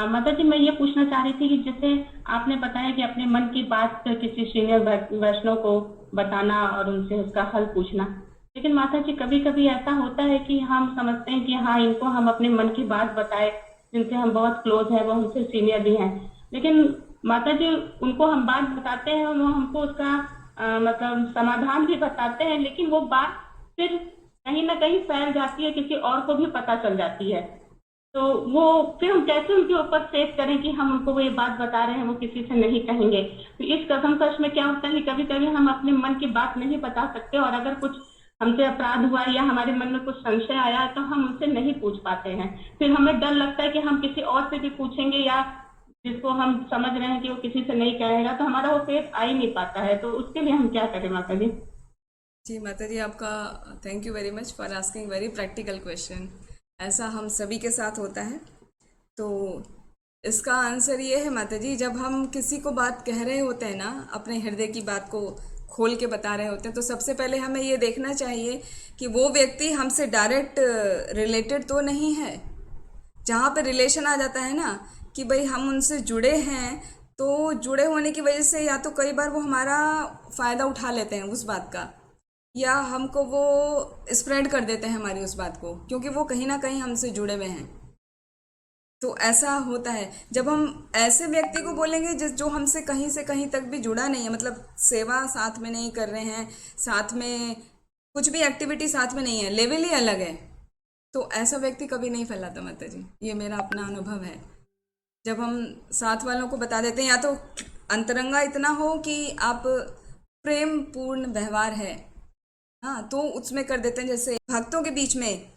माता जी, मैं ये पूछना चाह रही थी कि जैसे आपने बताया कि अपने मन की बात किसी सीनियर वैष्णव को बताना और उनसे उसका हल पूछना, लेकिन माता जी कभी कभी ऐसा होता है कि हम समझते हैं कि हाँ, इनको हम अपने मन की बात बताए, जिनसे हम बहुत क्लोज हैं, वो हमसे सीनियर भी हैं, लेकिन माता जी उनको हम बात बताते हैं, वो हमको उसका मतलब समाधान भी बताते हैं, लेकिन वो बात फिर कहीं ना कहीं फैल जाती है, किसी और को भी पता चल जाती है। तो वो फिर हम कैसे उनके ऊपर सेव करें कि हम उनको वो ये बात बता रहे हैं, वो किसी से नहीं कहेंगे। तो इस कथम कश में क्या होता है कि कभी कभी हम अपने मन की बात नहीं बता सकते, और अगर कुछ हमसे अपराध हुआ या हमारे मन में कुछ संशय आया तो हम उनसे नहीं पूछ पाते हैं। फिर हमें डर लगता है कि हम किसी और से भी पूछेंगे, या जिसको हम समझ रहे हैं कि वो किसी से नहीं कहेगा, तो हमारा वो फेथ आ ही नहीं पाता है। तो उसके लिए हम क्या करें माता जी? जी माता जी, आपका thank you very much for asking very practical question. ऐसा हम सभी के साथ होता है। तो इसका आंसर ये है माता जी, जब हम किसी को बात कह रहे होते हैं ना, अपने हृदय की बात को खोल के बता रहे होते हैं, तो सबसे पहले हमें ये देखना चाहिए कि वो व्यक्ति हमसे डायरेक्ट रिलेटेड तो नहीं है। जहाँ पे रिलेशन आ जाता है ना कि भाई हम उनसे जुड़े हैं, तो जुड़े होने की वजह से या तो कई बार वो हमारा फ़ायदा उठा लेते हैं उस बात का, या हमको वो स्प्रेड कर देते हैं हमारी उस बात को, क्योंकि वो कहीं ना कहीं हमसे जुड़े हुए हैं। तो ऐसा होता है जब हम ऐसे व्यक्ति को बोलेंगे जो हमसे कहीं से कहीं तक भी जुड़ा नहीं है, मतलब सेवा साथ में नहीं कर रहे हैं, साथ में कुछ भी एक्टिविटी साथ में नहीं है, लेवल ही अलग है, तो ऐसा व्यक्ति कभी नहीं फैलाता माता जी। ये मेरा अपना अनुभव है। जब हम साथ वालों को बता देते हैं, या तो अंतरंगा इतना हो कि आप प्रेम पूर्ण व्यवहार है, हाँ, तो उसमें कर देते हैं जैसे भक्तों के बीच में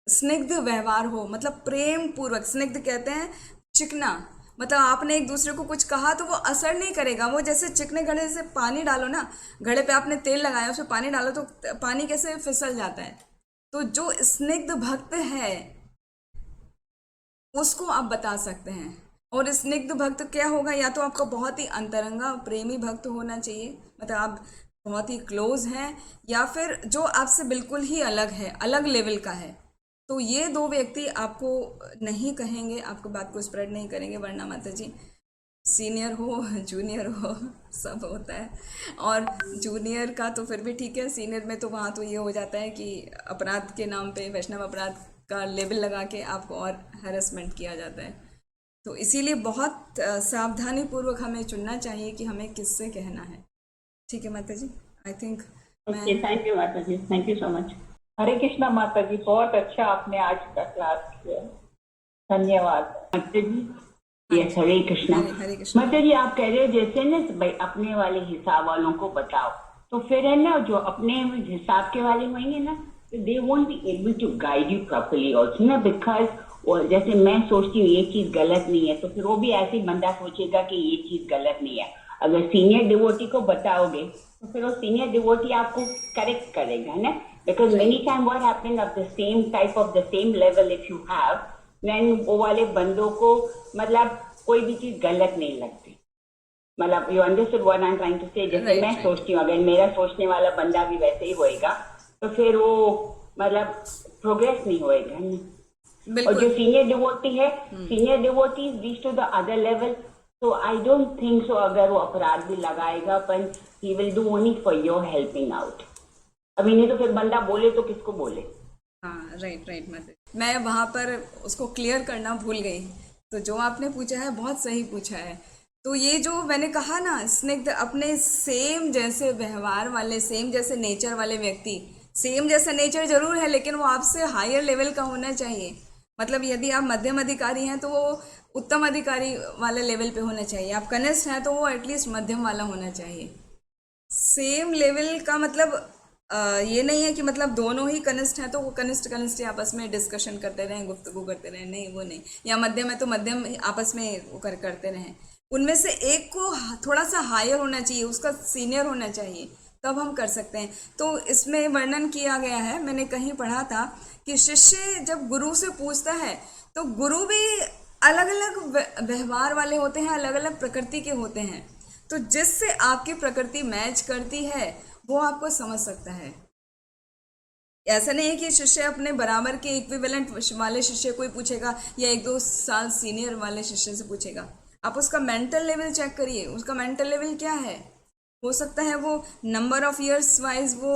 स्निग्ध व्यवहार हो, मतलब प्रेम पूर्वक, स्निग्ध कहते हैं चिकना, मतलब आपने एक दूसरे को कुछ कहा तो वो असर नहीं करेगा, वो जैसे चिकने घड़े से पानी डालो ना, घड़े पे आपने तेल लगाया उसमें पानी डालो तो पानी कैसे फिसल जाता है। तो जो स्निग्ध भक्त है उसको आप बता सकते हैं। और स्निग्ध भक्त क्या होगा, या तो आपका बहुत ही अंतरंगा प्रेमी भक्त होना चाहिए, मतलब आप बहुत ही क्लोज हैं, या फिर जो आपसे बिल्कुल ही अलग है, अलग लेवल का है। तो ये दो व्यक्ति आपको नहीं कहेंगे, आपको बात को स्प्रेड नहीं करेंगे, वरना माता जी सीनियर हो जूनियर हो सब होता है। और जूनियर का तो फिर भी ठीक है, सीनियर में तो वहाँ तो ये हो जाता है कि अपराध के नाम पे, वैष्णव अपराध का लेबल लगा के आपको और हैरेसमेंट किया जाता है। तो इसीलिए बहुत सावधानी पूर्वक हमें चुनना चाहिए कि हमें किससे कहना है। ठीक है माता जी, I think okay, thank you माता जी, thank you so much. Hare Krishna माता जी, बहुत अच्छा आपने आज का क्लास किया, धन्यवाद माता जी। यस, हरे कृष्णा। हरे कृष्णा। माता जी, आप कह रहे हो जैसे ना भाई अपने वाले हिसाब वालों को बताओ, तो फिर है ना जो अपने हिसाब के वाले होंगे ना, they won't be able to guide you properly also ना, बिकॉज और जैसे मैं सोचती हूँ ये चीज गलत नहीं है, तो फिर वो भी ऐसे ही बंदा सोचेगा कि ये चीज गलत नहीं है। अगर सीनियर डिवोटी को बताओगे तो फिर वो सीनियर डिवोटी आपको करेक्ट करेगा ना, because many time what happen of the same type of the same level if you have, then वो वाले बंदों को मतलब कोई भी चीज गलत नहीं लगती। मतलब you understood what I am trying to say, जैसे मैं सोचती हूँ अगर मेरा सोचने वाला बंदा भी वैसे ही होएगा तो फिर वो मतलब प्रोग्रेस नहीं होएगा ना। और जो सीनियर डिवोटी है, senior devotee reach to the other level, तो आई डोंट थिंक सो अगर वो अपराध भी लगाएगा, पर he will do only for your helping out. अभी नहीं तो फिर बंदा बोले तो किसको बोले। हाँ, राइट मत, मैं वहाँ पर उसको क्लियर करना भूल गई। तो जो आपने पूछा है बहुत सही पूछा है। तो ये जो मैंने कहा ना, स्निग्ध अपने सेम जैसे व्यवहार वाले, सेम जैसे नेचर वाले व्यक्ति, सेम जैसा नेचर जरूर है लेकिन वो आपसे हायर लेवल का होना चाहिए। मतलब यदि आप मध्यम अधिकारी हैं तो वो उत्तम अधिकारी वाले लेवल पे होना चाहिए, आप कनिष्ठ हैं तो वो एटलीस्ट मध्यम वाला होना चाहिए। सेम लेवल का मतलब ये नहीं है कि मतलब दोनों ही कनिष्ठ हैं तो वो कनिष्ठ कनिष्ठ आपस में डिस्कशन करते रहें, गुफ्तगू करते रहें, नहीं वो नहीं। या मध्यम है तो मध्यम आपस में वो करते रहें। उनमें से एक को थोड़ा सा हायर होना चाहिए, उसका सीनियर होना चाहिए, तब हम कर सकते हैं। तो इसमें वर्णन किया गया है, मैंने कहीं पढ़ा था कि शिष्य जब गुरु से पूछता है तो गुरु भी अलग अलग व्यवहार वाले होते हैं, अलग अलग प्रकृति के होते हैं। तो जिससे आपकी प्रकृति मैच करती है वो आपको समझ सकता है। ऐसा नहीं है कि शिष्य अपने बराबर के इक्विवेलेंट वाले शिष्य को ही पूछेगा या 1-2 साल सीनियर वाले शिष्य से पूछेगा। आप उसका मेंटल लेवल चेक करिए, उसका मेंटल लेवल क्या है। हो सकता है वो नंबर ऑफ इयर्स वाइज वो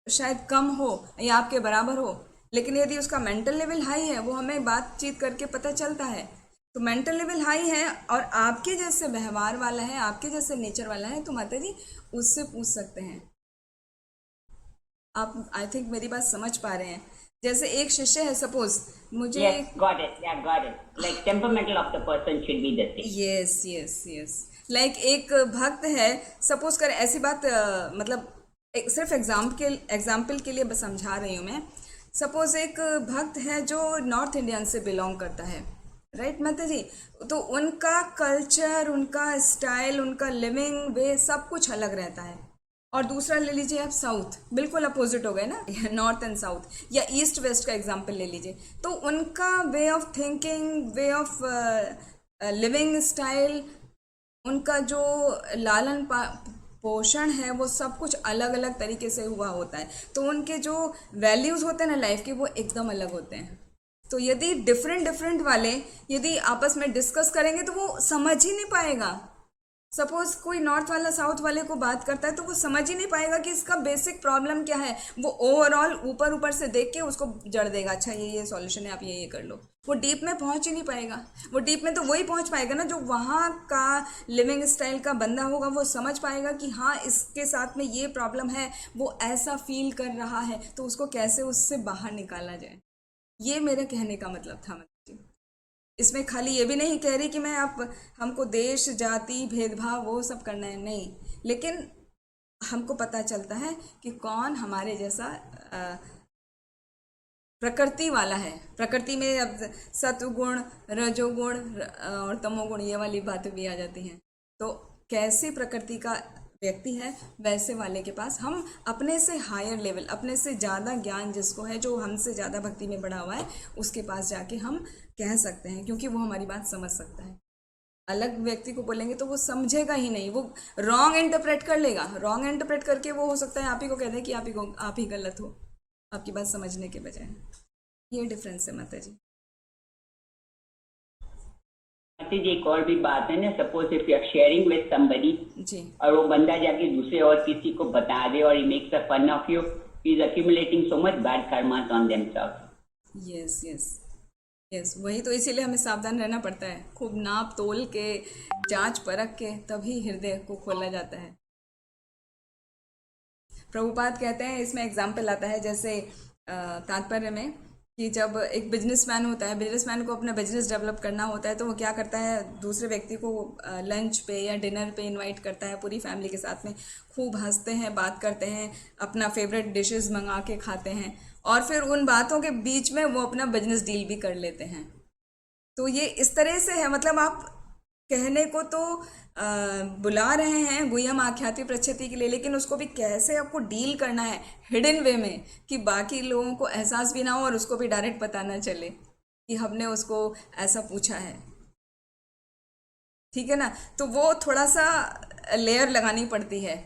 शायद कम हो या आपके बराबर हो, लेकिन यदि उसका मेंटल लेवल हाई है, वो हमें बातचीत करके पता चलता है। तो मेंटल लेवल हाई है और आपके जैसे व्यवहार वाला है, आपके जैसे नेचर वाला है, तो माता जी उससे पूछ सकते हैं। आप आई थिंक मेरी बात समझ पा रहे हैं। जैसे एक शिष्य है, सपोज मुझे got it. Like temperamental of the person should be the same. yes. Like एक भक्त है, सपोज कर ऐसी बात मतलब सिर्फ एग्जाम्पल के लिए बस समझा रही हूँ मैं। सपोज एक भक्त है जो नॉर्थ इंडियन से बिलोंग करता है, राइट माता जी, तो उनका कल्चर, उनका स्टाइल, उनका लिविंग वे सब कुछ अलग रहता है। और दूसरा ले लीजिए आप साउथ, बिल्कुल अपोजिट हो गए ना, नॉर्थ एंड साउथ, या ईस्ट वेस्ट का एग्जांपल ले लीजिए। तो उनका way of thinking, way of living style, उनका जो लालन पोषण है वो सब कुछ अलग अलग तरीके से हुआ होता है। तो उनके जो वैल्यूज़ होते हैं ना लाइफ के, वो एकदम अलग होते हैं। तो यदि डिफरेंट वाले यदि आपस में डिस्कस करेंगे तो वो समझ ही नहीं पाएगा। सपोज कोई नॉर्थ वाला साउथ वाले को बात करता है तो वो समझ ही नहीं पाएगा कि इसका बेसिक प्रॉब्लम क्या है। वो ओवरऑल ऊपर से देख के उसको जड़ देगा, अच्छा ये सॉल्यूशन है, आप ये कर लो। वो डीप में पहुंच ही नहीं पाएगा। वो डीप में तो वही पहुंच पाएगा ना जो वहाँ का लिविंग स्टाइल का बंदा होगा। वो समझ पाएगा कि हाँ इसके साथ में ये प्रॉब्लम है, वो ऐसा फील कर रहा है, तो उसको कैसे उससे बाहर निकाला जाए। ये मेरे कहने का मतलब था। इसमें खाली ये भी नहीं कह रही कि मैं आप हमको देश जाति भेदभाव वो सब करना है, नहीं, लेकिन हमको पता चलता है कि कौन हमारे जैसा प्रकृति वाला है। प्रकृति में अब सत्वगुण, रजोगुण और तमोगुण, ये वाली बातें भी आ जाती हैं। तो कैसी प्रकृति का व्यक्ति है, वैसे वाले के पास हम अपने से हायर लेवल, अपने से ज़्यादा ज्ञान जिसको है, जो हमसे ज़्यादा भक्ति में बढ़ा हुआ है, उसके पास जाके हम कह सकते हैं, क्योंकि वो हमारी बात समझ सकता है। अलग व्यक्ति को बोलेंगे तो वो समझेगा ही नहीं, वो रॉन्ग इंटरप्रेट कर लेगा। रॉन्ग इंटरप्रेट करके वो हो सकता है आप ही को कह दे कि आप ही गलत हो, आपकी बात समझने के बजाय। ये डिफरेंस है माता जी। माता जी एक और भी बात है ना, suppose if you are sharing with somebody जी, और वो बंदा जाके दूसरे और किसी को बता दे और he makes a fun of you, he is accumulating so much bad karmas on themselves. Yes yes yes, वही तो, इसीलिए हमें सावधान रहना पड़ता है। खूब नाप तोल के, जांच परख के, तभी हृदय को खोला जाता है। प्रभुपाद कहते हैं, इसमें एग्जाम्पल आता है जैसे तात्पर्य में, कि जब एक बिजनेसमैन होता है, बिजनेसमैन को अपना बिजनेस डेवलप करना होता है, तो वो क्या करता है, दूसरे व्यक्ति को लंच पे या डिनर पे इनवाइट करता है, पूरी फैमिली के साथ में खूब हंसते हैं, बात करते हैं, अपना फेवरेट डिशेस मंगा के खाते हैं, और फिर उन बातों के बीच में वो अपना बिजनेस डील भी कर लेते हैं। तो ये इस तरह से है, मतलब आप कहने को तो बुला रहे हैं गुह्यम आख्याति प्रच्छति के लिए, लेकिन उसको भी कैसे आपको डील करना है हिडन वे में, कि बाकी लोगों को एहसास भी ना हो और उसको भी डायरेक्ट पता ना चले कि हमने उसको ऐसा पूछा है। ठीक है ना, तो वो थोड़ा सा लेयर लगानी पड़ती है।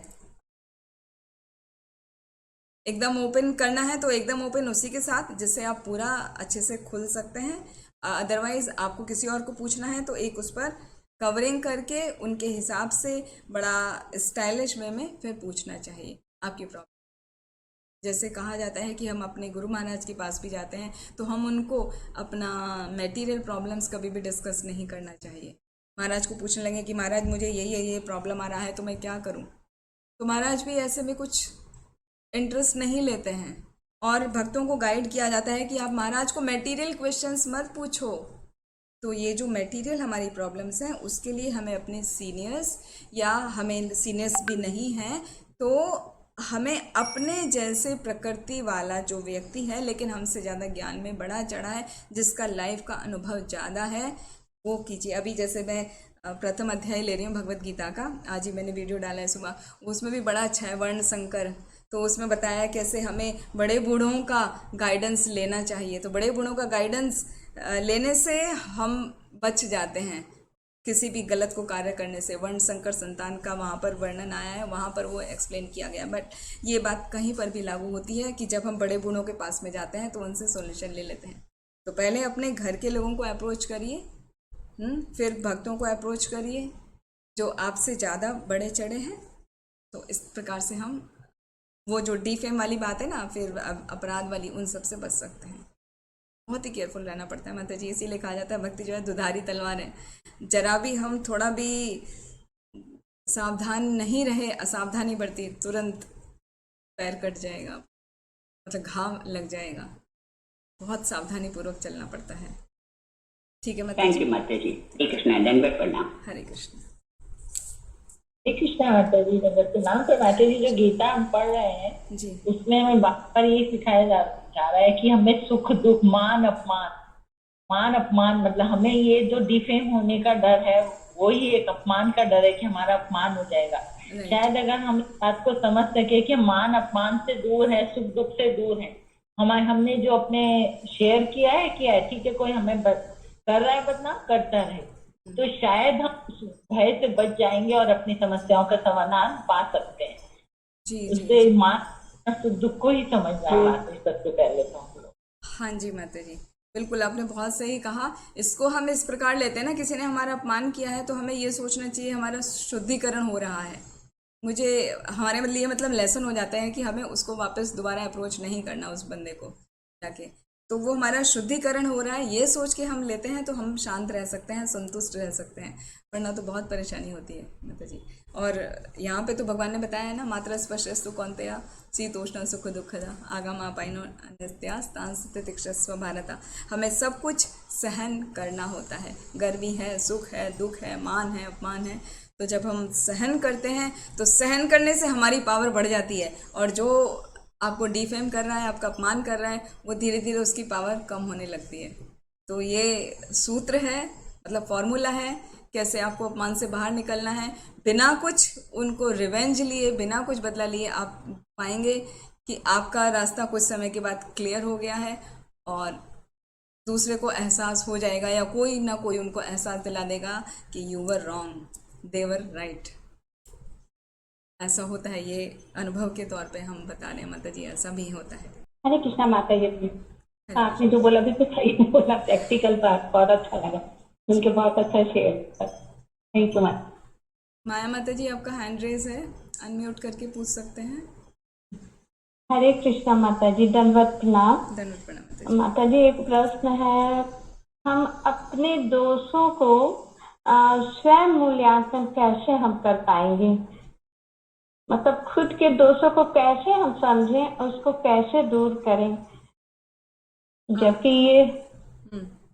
एकदम ओपन करना है तो एकदम ओपन उसी के साथ जिससे आप पूरा अच्छे से खुल सकते हैं। अदरवाइज आपको किसी और को पूछना है तो एक उस पर कवरिंग करके उनके हिसाब से बड़ा स्टाइलिश वे में फिर पूछना चाहिए आपकी प्रॉब्लम। जैसे कहा जाता है कि हम अपने गुरु महाराज के पास भी जाते हैं तो हम उनको अपना मटेरियल प्रॉब्लम्स कभी भी डिस्कस नहीं करना चाहिए। महाराज को पूछने लगे कि महाराज मुझे ये प्रॉब्लम आ रहा है तो मैं क्या करूं, तो महाराज भी ऐसे में कुछ इंटरेस्ट नहीं लेते हैं, और भक्तों को गाइड किया जाता है कि आप महाराज को मटेरियल क्वेश्चंस मत पूछो। तो ये जो मटेरियल हमारी प्रॉब्लम्स हैं उसके लिए हमें अपने सीनियर्स, या हमें सीनियर्स भी नहीं हैं तो हमें अपने जैसे प्रकृति वाला जो व्यक्ति है लेकिन हमसे ज़्यादा ज्ञान में बढ़ा चढ़ा है, जिसका लाइफ का अनुभव ज़्यादा है, वो कीजिए। अभी जैसे मैं प्रथम अध्याय ले रही हूँ भगवत गीता का, आज ही मैंने वीडियो डाला है सुबह, उसमें भी बड़ा अच्छा है वर्ण संकर। तो उसमें बताया कैसे हमें बड़े बूढ़ों का गाइडेंस लेना चाहिए। तो बड़े बूढ़ों का गाइडेंस लेने से हम बच जाते हैं किसी भी गलत को कार्य करने से। वर्ण संकर संतान का वहाँ पर वर्णन आया है, वहाँ पर वो एक्सप्लेन किया गया। बट ये बात कहीं पर भी लागू होती है कि जब हम बड़े बूढ़ों के पास में जाते हैं तो उनसे सॉल्यूशन ले लेते हैं। तो पहले अपने घर के लोगों को अप्रोच करिए, फिर भक्तों को अप्रोच करिए जो आपसे ज़्यादा बड़े चढ़े हैं। तो इस प्रकार से हम वो जो डिफेम वाली बात है ना, फिर अपराध वाली, उन सब से बच सकते हैं। बहुत ही केयरफुल रहना पड़ता है माता जी, इसीलिए कहा जाता है भक्ति जो है दुधारी तलवार है। जरा भी हम थोड़ा भी सावधान नहीं रहे, असावधानी बढ़ती, तुरंत पैर कट जाएगा, मतलब घाव लग जाएगा। बहुत सावधानी पूर्वक चलना पड़ता है। ठीक है माता जी। थैंक यू माता जी। हरे कृष्णा, दंडवत प्रणाम। हरे कृष्ण। हरे कृष्णा माता जी, नमस्ते नाम से। माता जी जो गीता हम पढ़ रहे हैं जी, उसमें हमें बार बार ये सिखाया जा रहा है कि हमें सुख दुख, मान अपमान मतलब हमें ये जो डिफेम होने का डर है वो ही एक अपमान का डर है कि हमारा अपमान हो जाएगा। शायद अगर हम इस बात को समझ सके कि मान अपमान से दूर है, सुख दुख से दूर है, हमने जो अपने शेयर किया है, ठीक है कोई हमें कर रहा है बदनाम, करता रहे, तो शायद हम उस भय से बच जाएंगे और अपनी समस्याओं का समाधान पा सकते हैं। जी, उससे मान सुख दुख को ही समझना है बात है सबसे पहले तो हम लोग। हाँ जी माता जी, बिल्कुल आपने बहुत सही कहा। इसको हम इस प्रकार लेते हैं ना, किसी ने हमारा अपमान किया है तो हमें ये सोचना चाहिए हमारा शुद्धिकरण हो रहा है। मुझे हमारे लिए मतलब लेसन हो जाता है कि हमें उसको वापस दोबारा अप्रोच नहीं करना, उस बंदे को जाके। तो वो हमारा शुद्धिकरण हो रहा है, ये सोच के हम लेते हैं तो हम शांत रह सकते हैं, संतुष्ट रह सकते हैं, वरना तो बहुत परेशानी होती है माता जी। और यहाँ पे तो भगवान ने बताया है ना, मात्रा स्पर्शस्तु कौन्तेया शीतोष्ण सुख दुखदा आगम आपाइनो नित्यास्तांस तितिक्षस्व भारता। हमें सब कुछ सहन करना होता है, गर्मी है, सुख है, दुख है, मान है, अपमान है। तो जब हम सहन करते हैं तो सहन करने से हमारी पावर बढ़ जाती है, और जो आपको डिफेम कर रहा है, आपका अपमान कर रहा है, वो धीरे धीरे उसकी पावर कम होने लगती है। तो ये सूत्र है, मतलब फॉर्मूला है, कैसे आपको अपमान से बाहर निकलना है बिना कुछ उनको रिवेंज लिए, बिना कुछ बदला लिए। आप पाएंगे कि आपका रास्ता कुछ समय के बाद क्लियर हो गया है, और दूसरे को एहसास हो जाएगा, या कोई ना कोई उनको एहसास दिला देगा कि you were wrong, they were right. ऐसा होता है, ये अनुभव के तौर पे हम बता रहे हैं माता जी, ऐसा भी होता है। हरे कृष्णा माता जी, आपने जो बोला बिल्कुल सही बोला, प्रैक्टिकल बात, बहुत अच्छा लगा उनके, बहुत अच्छा शेयर। थैंक यू माता। माया माता जी, आपका हैंड रेज है, अनम्यूट करके पूछ सकते हैं। हरे कृष्णा माता जी, दंडवत प्रणाम। धन्यवाद प्रणाम माता जी, एक प्रश्न है, हम अपने दोषों को स्वयं मूल्यांकन कैसे हम कर पाएंगे? मतलब खुद के दोषों को कैसे हम समझें, उसको कैसे दूर करें? जबकि ये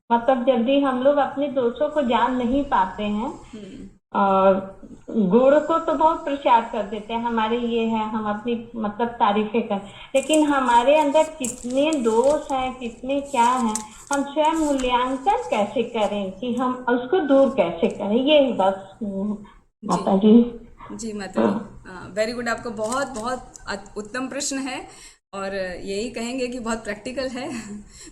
मतलब जब भी हम लोग अपने दोषों को जान नहीं पाते हैं और गुण को तो बहुत प्रचार कर देते हैं, हमारे ये है, हम अपनी मतलब तारीफें कर, लेकिन हमारे अंदर कितने दोष हैं, कितने क्या हैं, हम स्वयं मूल्यांकन कैसे करें कि हम उसको दूर कैसे करें? ये बस माता जी। जी माता जी, वेरी गुड। आपका बहुत बहुत उत्तम प्रश्न है, और यही कहेंगे कि बहुत प्रैक्टिकल है।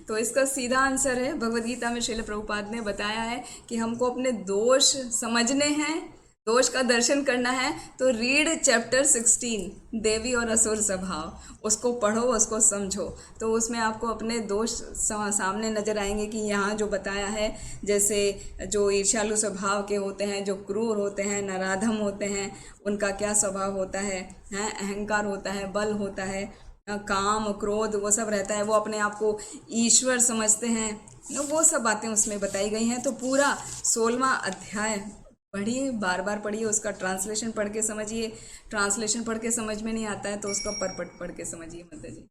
तो इसका सीधा आंसर है, भगवद गीता में श्रील प्रभुपाद ने बताया है कि हमको अपने दोष समझने हैं, दोष का दर्शन करना है। तो रीड चैप्टर 16, देवी और असुर स्वभाव, उसको पढ़ो, उसको समझो, तो उसमें आपको अपने दोष सामने नजर आएंगे कि यहाँ जो बताया है, जैसे जो ईर्ष्यालु स्वभाव के होते हैं, जो क्रूर होते हैं, नराधम होते हैं, उनका क्या स्वभाव होता है, अहंकार होता है, बल होता है, काम क्रोध वो सब रहता है, वो अपने आप को ईश्वर समझते हैं, वो सब बातें उसमें बताई गई हैं। तो पूरा 16वां अध्याय पढ़िए, बार बार पढ़िए, उसका ट्रांसलेशन पढ़ के समझिए। ट्रांसलेशन पढ़ के समझ में नहीं आता है तो उसका परपट पढ़ के समझिए माता जी,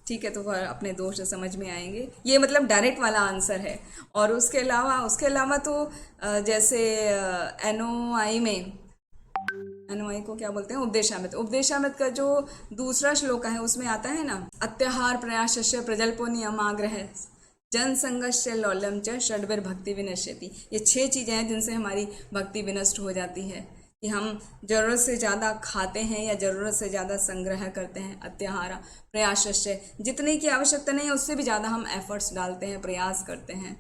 ठीक है? तो वह अपने दोष समझ में आएंगे। ये मतलब डायरेक्ट वाला आंसर है। और उसके अलावा तो जैसे एनओआई में, एनओआई को क्या बोलते हैं, उपदेशामृत का जो दूसरा श्लोक है उसमें आता है ना, अत्याहार प्रयासस्य प्रजल्पो नियमाग्रह जनसंगस्य लौल्यम च षड्भिर भक्ति विनश्यति। ये 6 चीज़ें हैं जिनसे हमारी भक्ति विनष्ट हो जाती है, कि हम ज़रूरत से ज़्यादा खाते हैं या ज़रूरत से ज़्यादा संग्रह करते हैं। अत्याहार प्रयासस्य, जितने की आवश्यकता नहीं है उससे भी ज़्यादा हम एफर्ट्स डालते हैं, प्रयास करते हैं।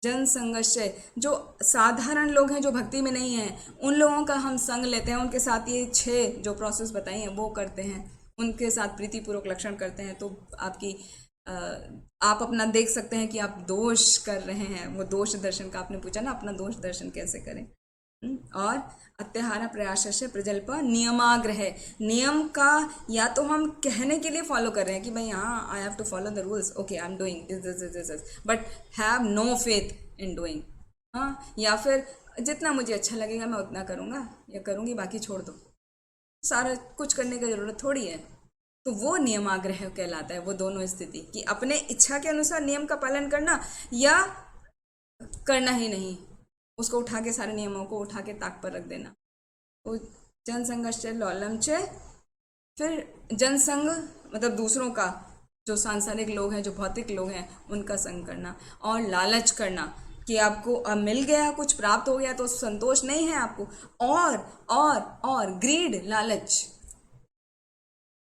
जनसंगस्य, जो साधारण लोग हैं, जो भक्ति में नहीं हैं, उन लोगों का हम संग लेते हैं, उनके साथ ये 6 जो प्रोसेस बताई हैं वो करते हैं, उनके साथ प्रीतिपूर्वक लक्षण करते हैं। तो आपकी आप अपना देख सकते हैं कि आप दोष कर रहे हैं। वो दोष दर्शन का आपने पूछा ना, अपना दोष दर्शन कैसे करें। और अत्याहार प्रयासस्य प्रजल्प नियमाग्रह, नियम का या तो हम कहने के लिए फॉलो कर रहे हैं कि भाई हाँ I have to follow the rules, okay I am doing this, but have no faith in doing. हाँ, या फिर जितना मुझे अच्छा लगेगा मैं उतना करूँगा या करूँगी, बाकी छोड़ दो, सारा कुछ करने की ज़रूरत थोड़ी है। तो वो नियमाग्रह कहलाता है, वो दोनों स्थिति, कि अपने इच्छा के अनुसार नियम का पालन करना या करना ही नहीं, उसको उठा के, सारे नियमों को उठा के ताक पर रख देना। तो जनसंगश्च लौल्यम च, फिर जनसंग मतलब दूसरों का, जो सांसारिक लोग हैं, जो भौतिक लोग हैं, उनका संग करना। और लालच करना कि आपको अब मिल गया, कुछ प्राप्त हो गया तो संतोष नहीं है आपको, और ग्रीड, लालच,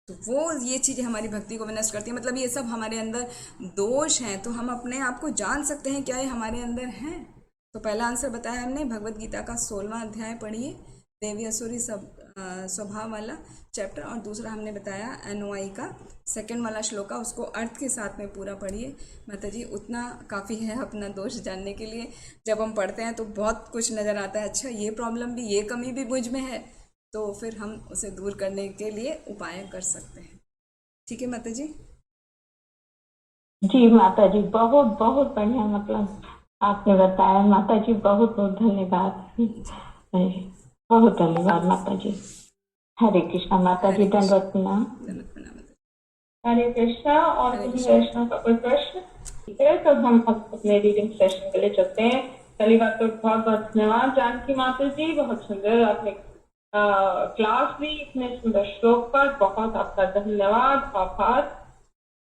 तो वो ये चीज़ें हमारी भक्ति को विनष्ट करती है। मतलब ये सब हमारे अंदर दोष हैं, तो हम अपने आप को जान सकते हैं क्या ये हमारे अंदर हैं। तो पहला आंसर बताया हमने, भगवद गीता का 16वां अध्याय पढ़िए, देवी असुरी स्वभाव वाला चैप्टर, और दूसरा हमने बताया एनओआई का 2nd वाला श्लोका, उसको अर्थ के साथ में पूरा पढ़िए माता जी। उतना काफ़ी है अपना दोष जानने के लिए। जब हम पढ़ते हैं तो बहुत कुछ नज़र आता है, अच्छा ये प्रॉब्लम भी, ये कमी भी मुझ में है, तो फिर हम उसे दूर करने के लिए उपाय कर सकते हैं। ठीक है माता जी। जी माता जी, बहुत बहुत बढ़िया, मतलब आपने बताया माता जी, बहुत बहुत धन्यवाद। बहुत धन्यवाद माता जी। हरे कृष्णा माता जी, हरे कृष्ण। दंडवत प्रणाम। दंडवत प्रणाम माता हरे कृष्णा। और हरे किसी कृष्ण। वैष्णव का कोई प्रश्न? ठीक है, तो हम अब अपने रीडिंग सेशन के लिए चलते हैं। पहली बात तो बहुत बहुत धन्यवाद जानकी माता जी, बहुत सुंदर आपने क्लास ली, इतने सुंदर श्लोक पर, बहुत आपका धन्यवाद, आभार।